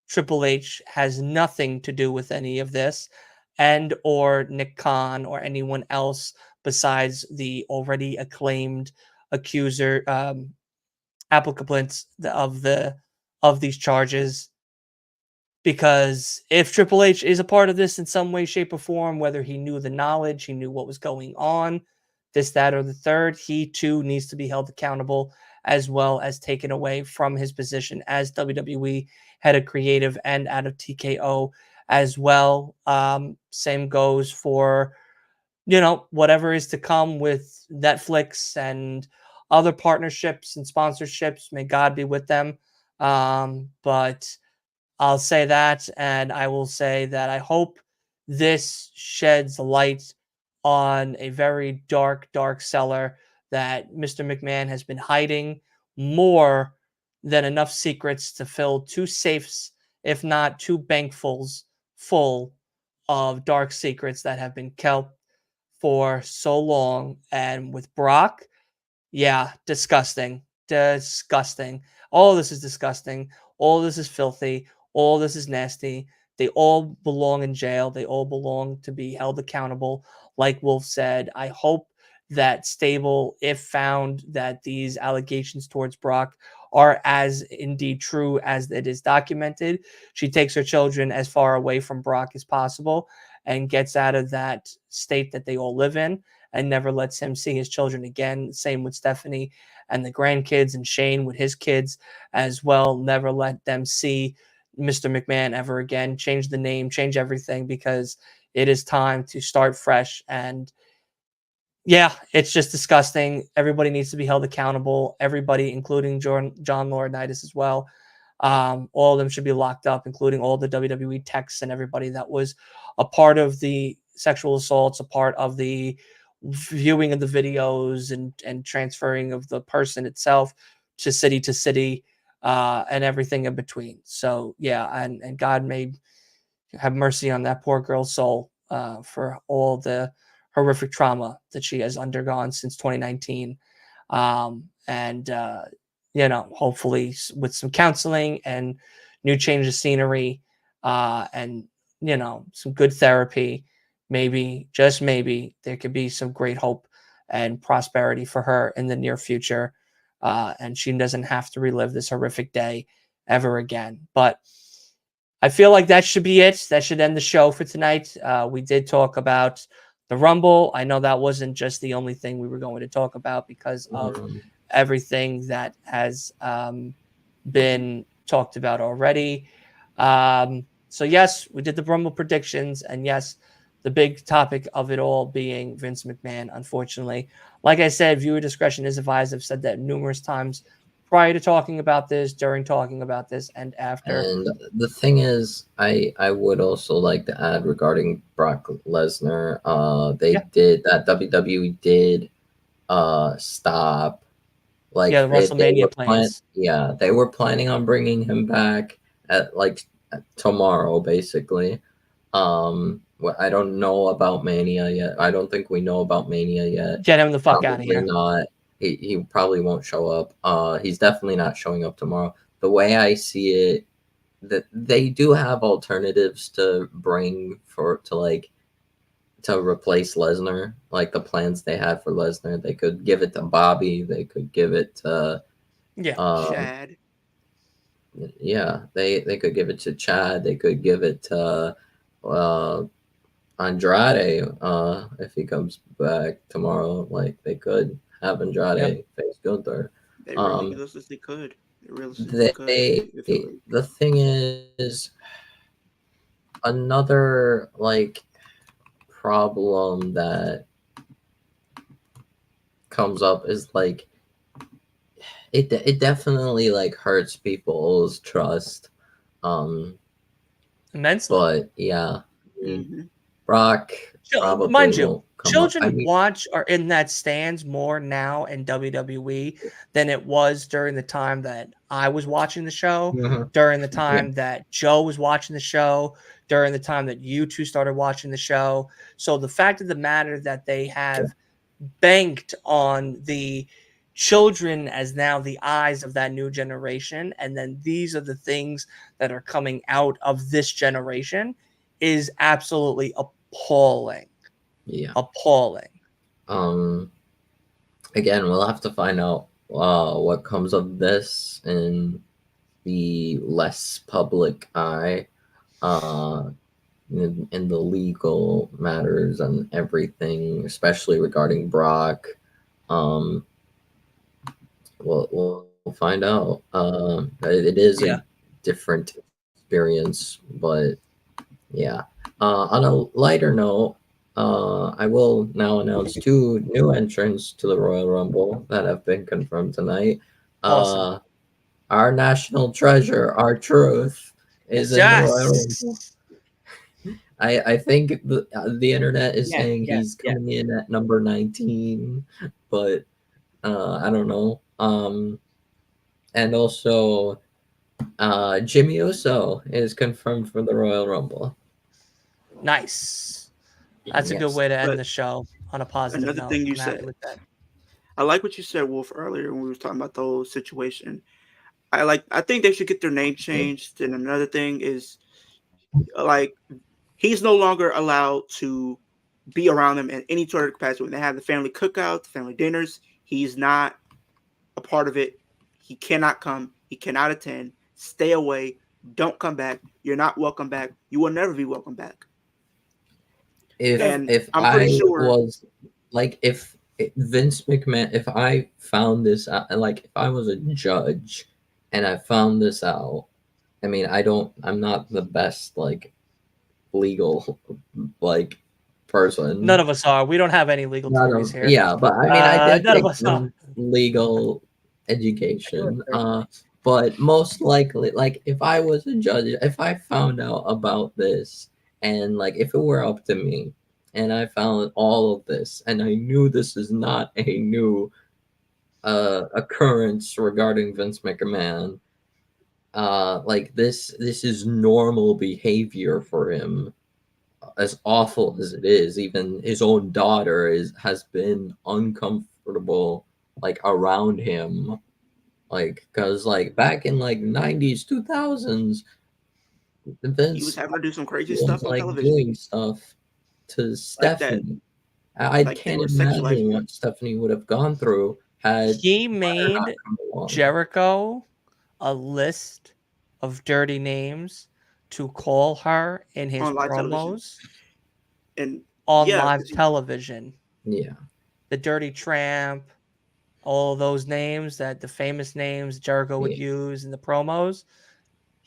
Triple H has nothing to do with any of this, and or Nick Khan or anyone else besides the already acclaimed accuser, applicants of these charges. Because if Triple H is a part of this in some way, shape, or form, whether he knew the knowledge, he knew what was going on, this, that, or the third, he too needs to be held accountable, as well as taken away from his position as WWE head of creative and out of TKO as well. Same goes for, whatever is to come with Netflix and other partnerships and sponsorships. May God be with them. But I'll say that, and I will say that I hope this sheds light on a very dark, dark cellar that Mr. McMahon has been hiding more than enough secrets to fill 2 safes, if not 2 bankfuls full of dark secrets that have been kept for so long. And with Brock, yeah, disgusting. Disgusting. All this is disgusting. All this is filthy. All this is nasty. They all belong in jail. They all belong to be held accountable. Like Wolf said, I hope that Stable, if found that these allegations towards Brock are as indeed true as it is documented, she takes her children as far away from Brock as possible and gets out of that state that they all live in, and never lets him see his children again. Same with Stephanie and the grandkids, and Shane with his kids as well. Never let them see Mr. McMahon ever again. Change the name, change everything, because it is time to start fresh. And yeah, it's just disgusting. Everybody needs to be held accountable. Everybody, including John Laurinaitis as well. All of them should be locked up, including all the WWE techs and everybody that was a part of the sexual assaults, a part of the viewing of the videos and transferring of the person itself to city, and everything in between. So yeah, and God may have mercy on that poor girl's soul, for all the horrific trauma that she has undergone since 2019. Hopefully with some counseling and new change of scenery, and some good therapy, maybe, just maybe, there could be some great hope and prosperity for her in the near future. And she doesn't have to relive this horrific day ever again. But I feel like that should be it. That should end the show for tonight. We did talk about the Rumble. I know that wasn't just the only thing we were going to talk about because of everything that has been talked about already. So yes, we did the Rumble predictions, and yes, the big topic of it all being Vince McMahon, unfortunately. Like I said, viewer discretion is advised. I've said that numerous times prior to talking about this, during talking about this, and after. And the thing is, I would also like to add regarding Brock Lesnar. They did that. WWE did stop. Like Yeah, the WrestleMania plans. They were planning on bringing him back at tomorrow, basically. I don't know about Mania yet. I don't think we know about Mania yet. Get him the fuck out of here. Not. He probably won't show up. He's definitely not showing up tomorrow. The way I see it, that they do have alternatives to bring to replace Lesnar. Like the plans they had for Lesnar, they could give it to Bobby. They could give it to Chad. Yeah, they could give it to Chad. They could give it to Andrade if he comes back tomorrow. Like they could have Andrade face Gunther. They realistically could. The thing is, another problem that comes up is it definitely hurts people's trust. Immensely. But yeah, Brock probably mind you, won't come children up. are in that stands more now in WWE than it was during the time that I was watching the show, during the time that Joe was watching the show, during the time that you two started watching the show. So the fact of the matter that they have banked on the children as now the eyes of that new generation, and then these are the things that are coming out of this generation, is absolutely appalling. Yeah. Appalling. Again, we'll have to find out what comes of this in the less public eye, in the legal matters and everything, especially regarding Brock. We'll find out. It is a different experience, but yeah. On a lighter note, I will now announce 2 new entrants to the Royal Rumble that have been confirmed tonight. Awesome. Our national treasure, R-Truth, is in the Royal Rumble. I think the internet is saying he's coming in at number 19, but I don't know. And also Jimmy Uso is confirmed for the Royal Rumble. Nice. That's a good way to end the show on a positive note. Another thing you said, I like what you said, Wolf, earlier when we were talking about the whole situation. I think they should get their name changed. And another thing is, he's no longer allowed to be around them in any sort of capacity. When they have the family cookouts, the family dinners, he's not a part of it. He cannot come. He cannot attend. Stay away. Don't come back. You're not welcome back. You will never be welcome back. If Vince McMahon, if I found this out, if I was a judge and I found this out, I mean, I'm not the best legal person. None of us are. We don't have any legal degrees here. Yeah, but I mean, I did none of take us are. legal education. But most likely, if I was a judge, if I found out about this, and if it were up to me, and I found all of this, and I knew this is not a new occurrence regarding Vince McMahon, this is normal behavior for him. As awful as it is, even his own daughter has been uncomfortable around him, because back in 90s, 2000s, Vince, he was having to do some crazy stuff on television, doing stuff to Stephanie. I can't imagine what Stephanie would have gone through had he made Jericho a list of dirty names to call her in his promos and on live television. Yeah, the Dirty Tramp, all those names, the famous names Jericho would use in the promos.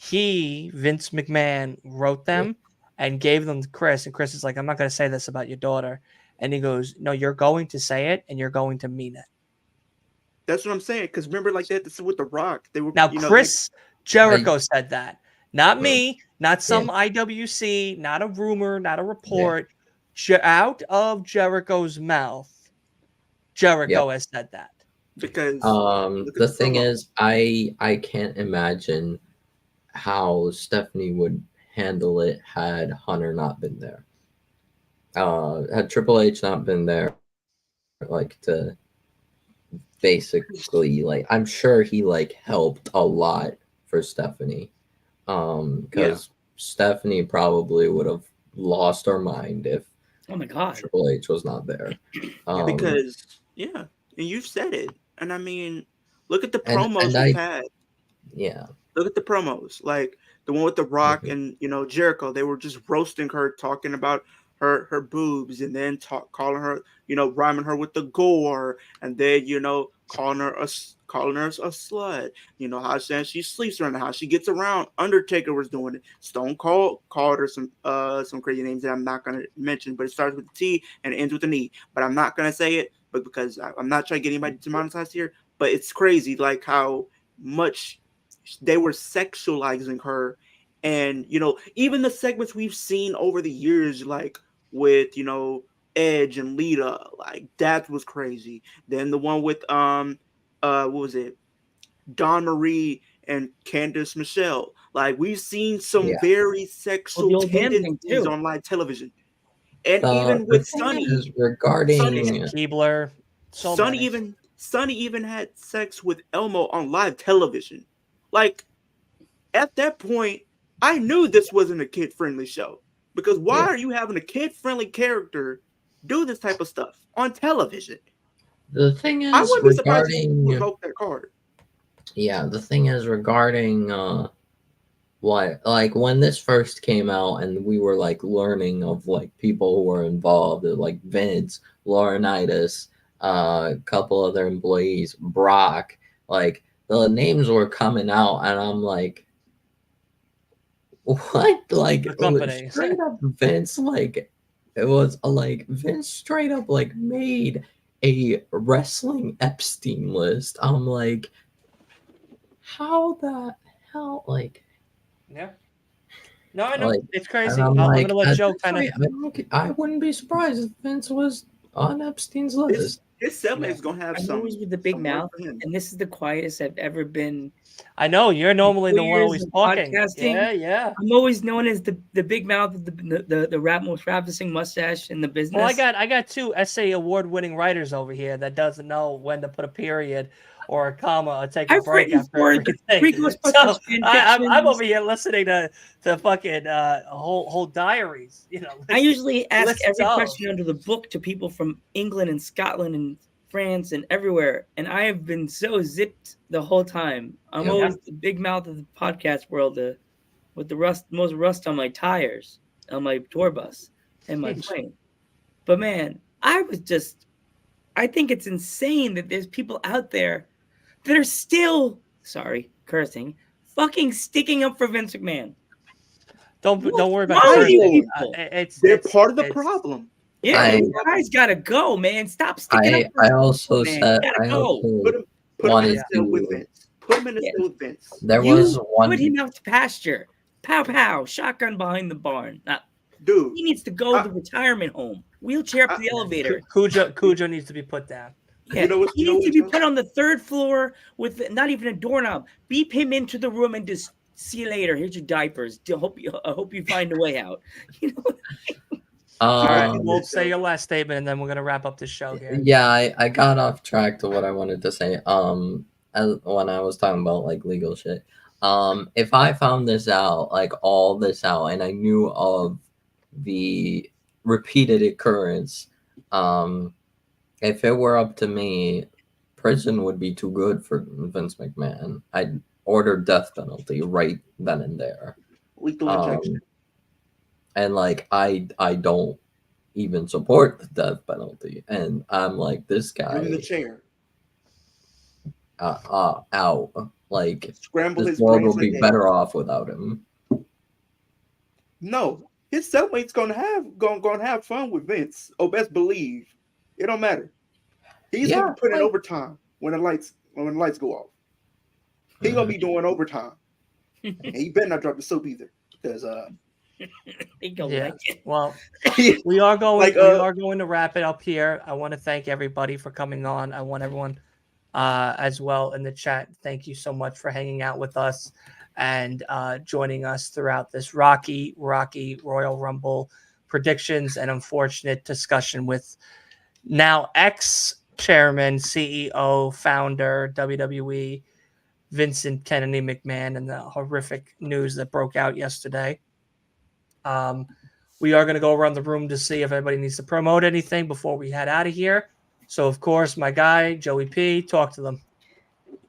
Vince McMahon, wrote them and gave them to Chris. And Chris is like, I'm not going to say this about your daughter. And he goes, no, you're going to say it and you're going to mean it. That's what I'm saying. Because remember, like that, this is with The Rock. They were Now, you know, Chris Jericho said that. Not me, not some Yeah. IWC, not a rumor, not a report. Out of Jericho's mouth, Jericho has said that. because look at The thing promo. is, I can't imagine how Stephanie would handle it had Hunter not been there. Had Triple H not been there, like to basically like I'm sure he like helped a lot for Stephanie. Because Stephanie probably would have lost her mind if Oh my God. Triple H was not there. Because and you've said it, and I mean, look at the and promos we've had. Yeah. Look at the promos, like the one with The Rock Mhm. and Jericho. They were just roasting her, talking about her boobs, and then calling her, rhyming her with the gore, and then calling her a slut. How she sleeps around, how she gets around. Undertaker was doing it. Stone Cold called her some crazy names that I'm not gonna mention, but it starts with a T and it ends with an E. But I'm not gonna say it, but because I'm not trying to get anybody demonetized here. But it's crazy, like how much they were sexualizing her, and even the segments we've seen over the years, like with Edge and Lita, like that was crazy. Then the one with what was it, Dawn Marie and Candice Michelle, like we've seen some very Well, sexual the old man thing tendencies too. on live television, and The even with thing Sunny. is regarding Keebler, so Sonny many. even had sex with Elmo on live television. Like at that point, I knew this wasn't a kid-friendly show, because why are you having a kid-friendly character do this type of stuff on television? the thing I is wouldn't be surprised if you regarding revoked that card. the thing is regarding what like when this first came out and we were like learning of like people who were involved, like Vince, Laurinaitis, a couple other employees, Brock, like the names were coming out and I'm like, what? Like The company. straight up Vince, like it was like Vince straight up like made a wrestling Epstein list. I'm like, how the hell, like Yeah. No, I know. like, It's and crazy. I'm I'm like, gonna let at Joe this kind of. rate, I wouldn't be surprised if Vince was on Epstein's list. His segment is gonna have I'm some. always with the big some work mouth, for him. and this is the quietest I've ever been. I know you're normally the 4 one years always of talking. podcasting. Yeah. I'm always known as the big mouth with the most ravishing mustache in the business. Well, I got two essay award-winning writers over here that doesn't know when to put a period or a comma or take a I've break written after for everything. Three Ghostbusters So fan I'm fictions. over here listening to fucking whole diaries. I usually ask lists every of. question under the book to people from England and Scotland and France and everywhere, and I have been so zipped the whole time. I'm Yeah. always the big mouth of the podcast world, with the most rust on my tires, on my tour bus, and my plane. But man, I think it's insane that there's people out there that are still, sorry, cursing, fucking sticking up for Vince McMahon. Don't worry about wrong with you cursing. people? They're part of the problem. Yeah, you guys gotta go, man. Stop sticking up for I also Vince, man. said You gotta I go. also Put him in wanted a cell with to. Vince. Put him in a cell with Vince. There was one. Put him out to pasture. Pow pow. Shotgun behind the barn. Dude, he needs to go to the retirement home. Wheelchair up to the elevator. Cujo needs to be put down. Yeah, he needs to be put on the third floor with not even a doorknob. Beep him into the room and just see you later. Here's your diapers. I hope you find a way out. All right, we'll say your last statement and then we're gonna wrap up the show here. Yeah, I got off track to what I wanted to say. When I was talking about like legal shit. If I found this out, like all this out, and I knew of the repeated occurrence, if it were up to me, prison would be too good for Vince McMahon. I'd order death penalty right then and there. Lethal injection. And like I don't even support the death penalty, and I'm like, this guy in the chair. Out. Like Scramble this his world brains will be like better off without him. No, his cellmate's gonna have fun with Vince. Oh, best believe. It don't matter. He's gonna put in overtime. when the lights go off. He gonna be doing overtime. And he better not drop the soap either, because He gonna Yeah. like it. Well, we are going. Like, we are going to wrap it up here. I want to thank everybody for coming on. I want everyone, as well in the chat. Thank you so much for hanging out with us and joining us throughout this rocky Royal Rumble predictions and unfortunate discussion with now ex-chairman, CEO, founder, WWE, Vincent Kennedy McMahon, and the horrific news that broke out yesterday. We are going to go around the room to see if everybody needs to promote anything before we head out of here. So, of course, my guy, Joey P, talk to them.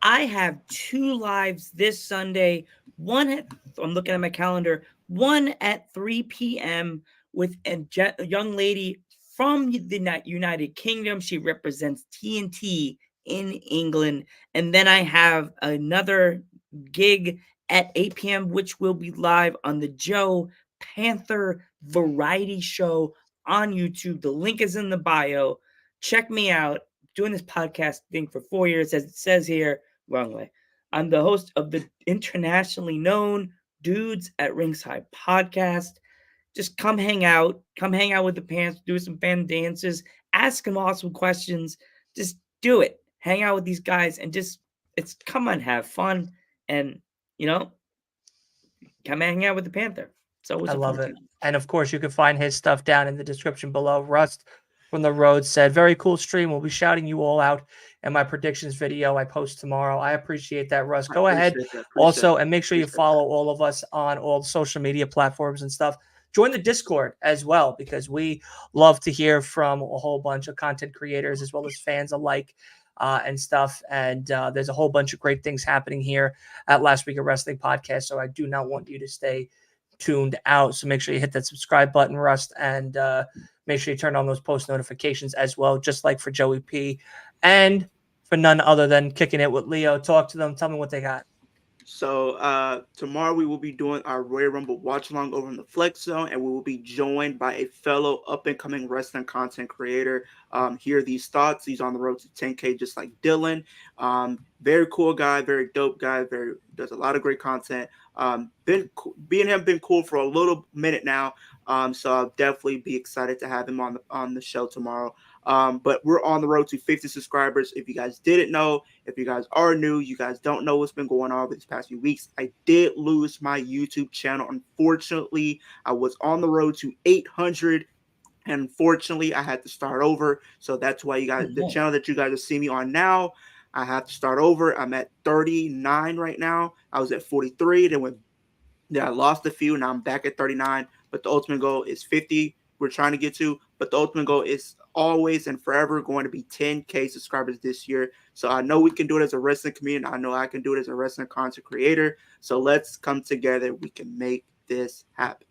I have 2 lives this Sunday. I'm looking at my calendar. One at 3 p.m. with a young lady from the United Kingdom. She represents TNT in England. And then I have another gig at 8 p.m., which will be live on the Joe Panther Variety Show on YouTube. The link is in the bio. Check me out. Doing this podcast thing for 4 years, as it says here. Wrong way. I'm the host of the internationally known Dudes at Ringside podcast. Just come hang out with the pants, do some fan dances, ask them awesome questions. Just do it. Hang out with these guys and come on, have fun. And, come hang out with the Panther. So I love it. And of course, you can find his stuff down in the description below. Rust from the Road said, very cool stream. We'll be shouting you all out in my predictions video I post tomorrow. I appreciate that, Russ. Go ahead also and make sure you follow all of us on all the social media platforms and stuff. Join the Discord as well, because we love to hear from a whole bunch of content creators as well as fans alike and stuff. And there's a whole bunch of great things happening here at Last Week of Wrestling Podcast. So I do not want you to stay tuned out. So make sure you hit that subscribe button, Rust, and make sure you turn on those post notifications as well, just like for Joey P. And for none other than Kicking It with Leo. Talk to them. Tell me what they got. So tomorrow we will be doing our Royal Rumble watch along over in the Flex Zone, and we will be joined by a fellow up and coming wrestling content creator. Hear these thoughts. He's on the road to 10K, just like Dylan. Very cool guy, very dope guy. Does a lot of great content. Been cool for a little minute now. So I'll definitely be excited to have him on the show tomorrow. But we're on the road to 50 subscribers. If you guys didn't know, if you guys are new, you guys don't know what's been going on over these past few weeks. I did lose my YouTube channel. Unfortunately, I was on the road to 800. And unfortunately, I had to start over. So that's why the channel that you guys are seeing me on now, I have to start over. I'm at 39 right now. I was at 43. Then I lost a few. Now I'm back at 39. But the ultimate goal is 50. We're trying to get to. But the ultimate goal is always and forever going to be 10K subscribers this year. So I know we can do it as a wrestling community. I know I can do it as a wrestling content creator. So let's come together. We can make this happen.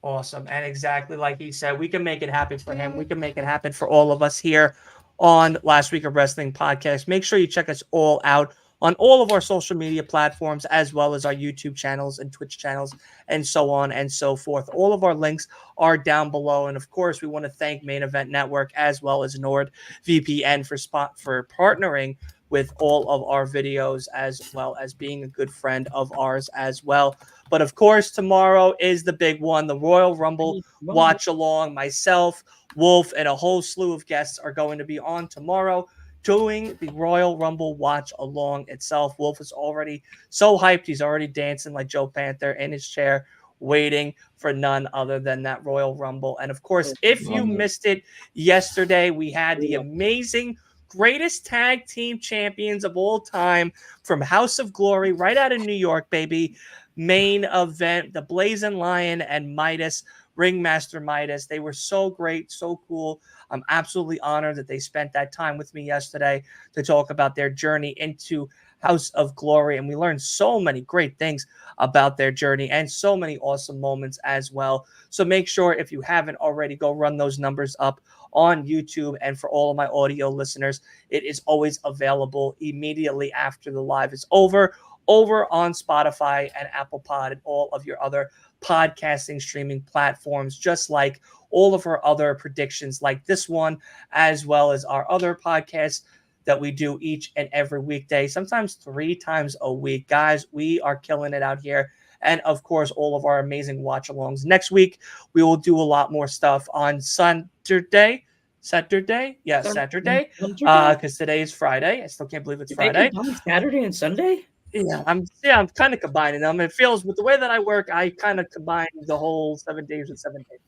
Awesome. And exactly like he said, we can make it happen for him. We can make it happen for all of us here on Last Week of Wrestling Podcast. Make sure you check us all out on all of our social media platforms, as well as our YouTube channels and Twitch channels, and so on and so forth. All of our links are down below. And of course, we want to thank Main Event Network as well as NordVPN for partnering with all of our videos, as well as being a good friend of ours as well. But of course, tomorrow is the big one, the Royal Rumble watch along. Myself, Wolf, and a whole slew of guests are going to be on tomorrow doing the Royal Rumble watch along itself. Wolf is already so hyped. He's already dancing like Joe Panther in his chair, waiting for none other than that Royal Rumble. And of course, if you missed it yesterday, we had the amazing greatest tag team champions of all time from House of Glory, right out of New York, baby. Main event, the Blazing Lion and Midas, Ringmaster Midas. They were so great, so cool. I'm absolutely honored that they spent that time with me yesterday to talk about their journey into House of Glory. And we learned so many great things about their journey and so many awesome moments as well. So make sure, if you haven't already, go run those numbers up on YouTube. And for all of my audio listeners, it is always available immediately after the live is over on Spotify and Apple Pod and all of your other podcasting streaming platforms, just like all of our other predictions like this one, as well as our other podcasts that we do each and every weekday, sometimes 3 times a week. Guys, we are killing it out here. And of course, all of our amazing watch alongs. Next week, we will do a lot more stuff on Saturday. Yeah, Saturday. Because today is Friday. I still can't believe it's Friday. Saturday and Sunday? Yeah, I'm kind of combining them. It feels, with the way that I work, I kind of combine the whole 7 days with 7 days.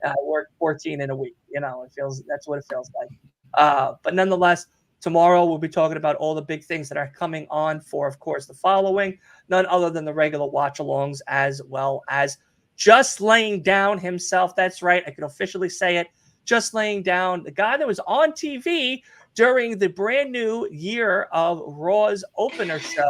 I work 14 in a week. That's what it feels like. But nonetheless, tomorrow we'll be talking about all the big things that are coming on for, of course, the following. None other than the regular watch-alongs, as well as Just Laying Down himself. That's right. I can officially say it. Just Laying Down, the guy that was on TV during the brand new year of Raw's opener show,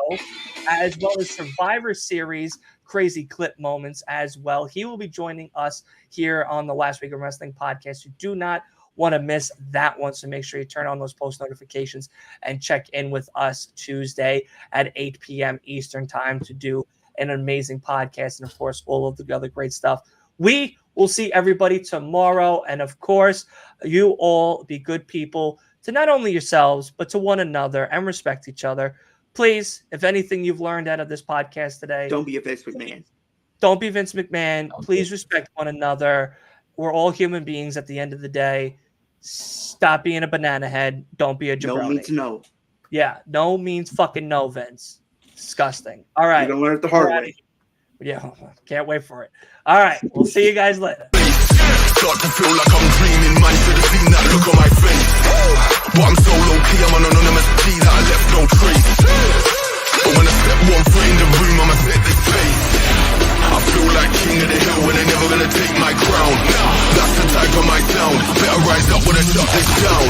as well as Survivor Series crazy clip moments as well. He will be joining us here on the Last Week of Wrestling podcast. You do not want to miss that one, so make sure you turn on those post notifications and check in with us Tuesday at 8 p.m. Eastern time to do an amazing podcast and, of course, all of the other great stuff. We will see everybody tomorrow, and of course, you all be good people to not only yourselves, but to one another, and respect each other. Please, if anything you've learned out of this podcast today, don't be a Vince McMahon. Don't be Vince McMahon. Please respect one another. We're all human beings at the end of the day. Stop being a banana head. Don't be a jabroni. No means no. Yeah, no means fucking no, Vince. Disgusting. All right. You're going to learn it the hard way. Yeah, can't wait for it. All right, we'll see you guys later. Start to feel like I'm dreaming, man should have seen that look on my face. But I'm so low-key, I'm an anonymous G that I left no trace. But when I step 1 foot in the room, I'ma set this pace. I feel like king of the hill when they're never gonna take my crown. That's the type of my sound. Better rise up when I shut this down.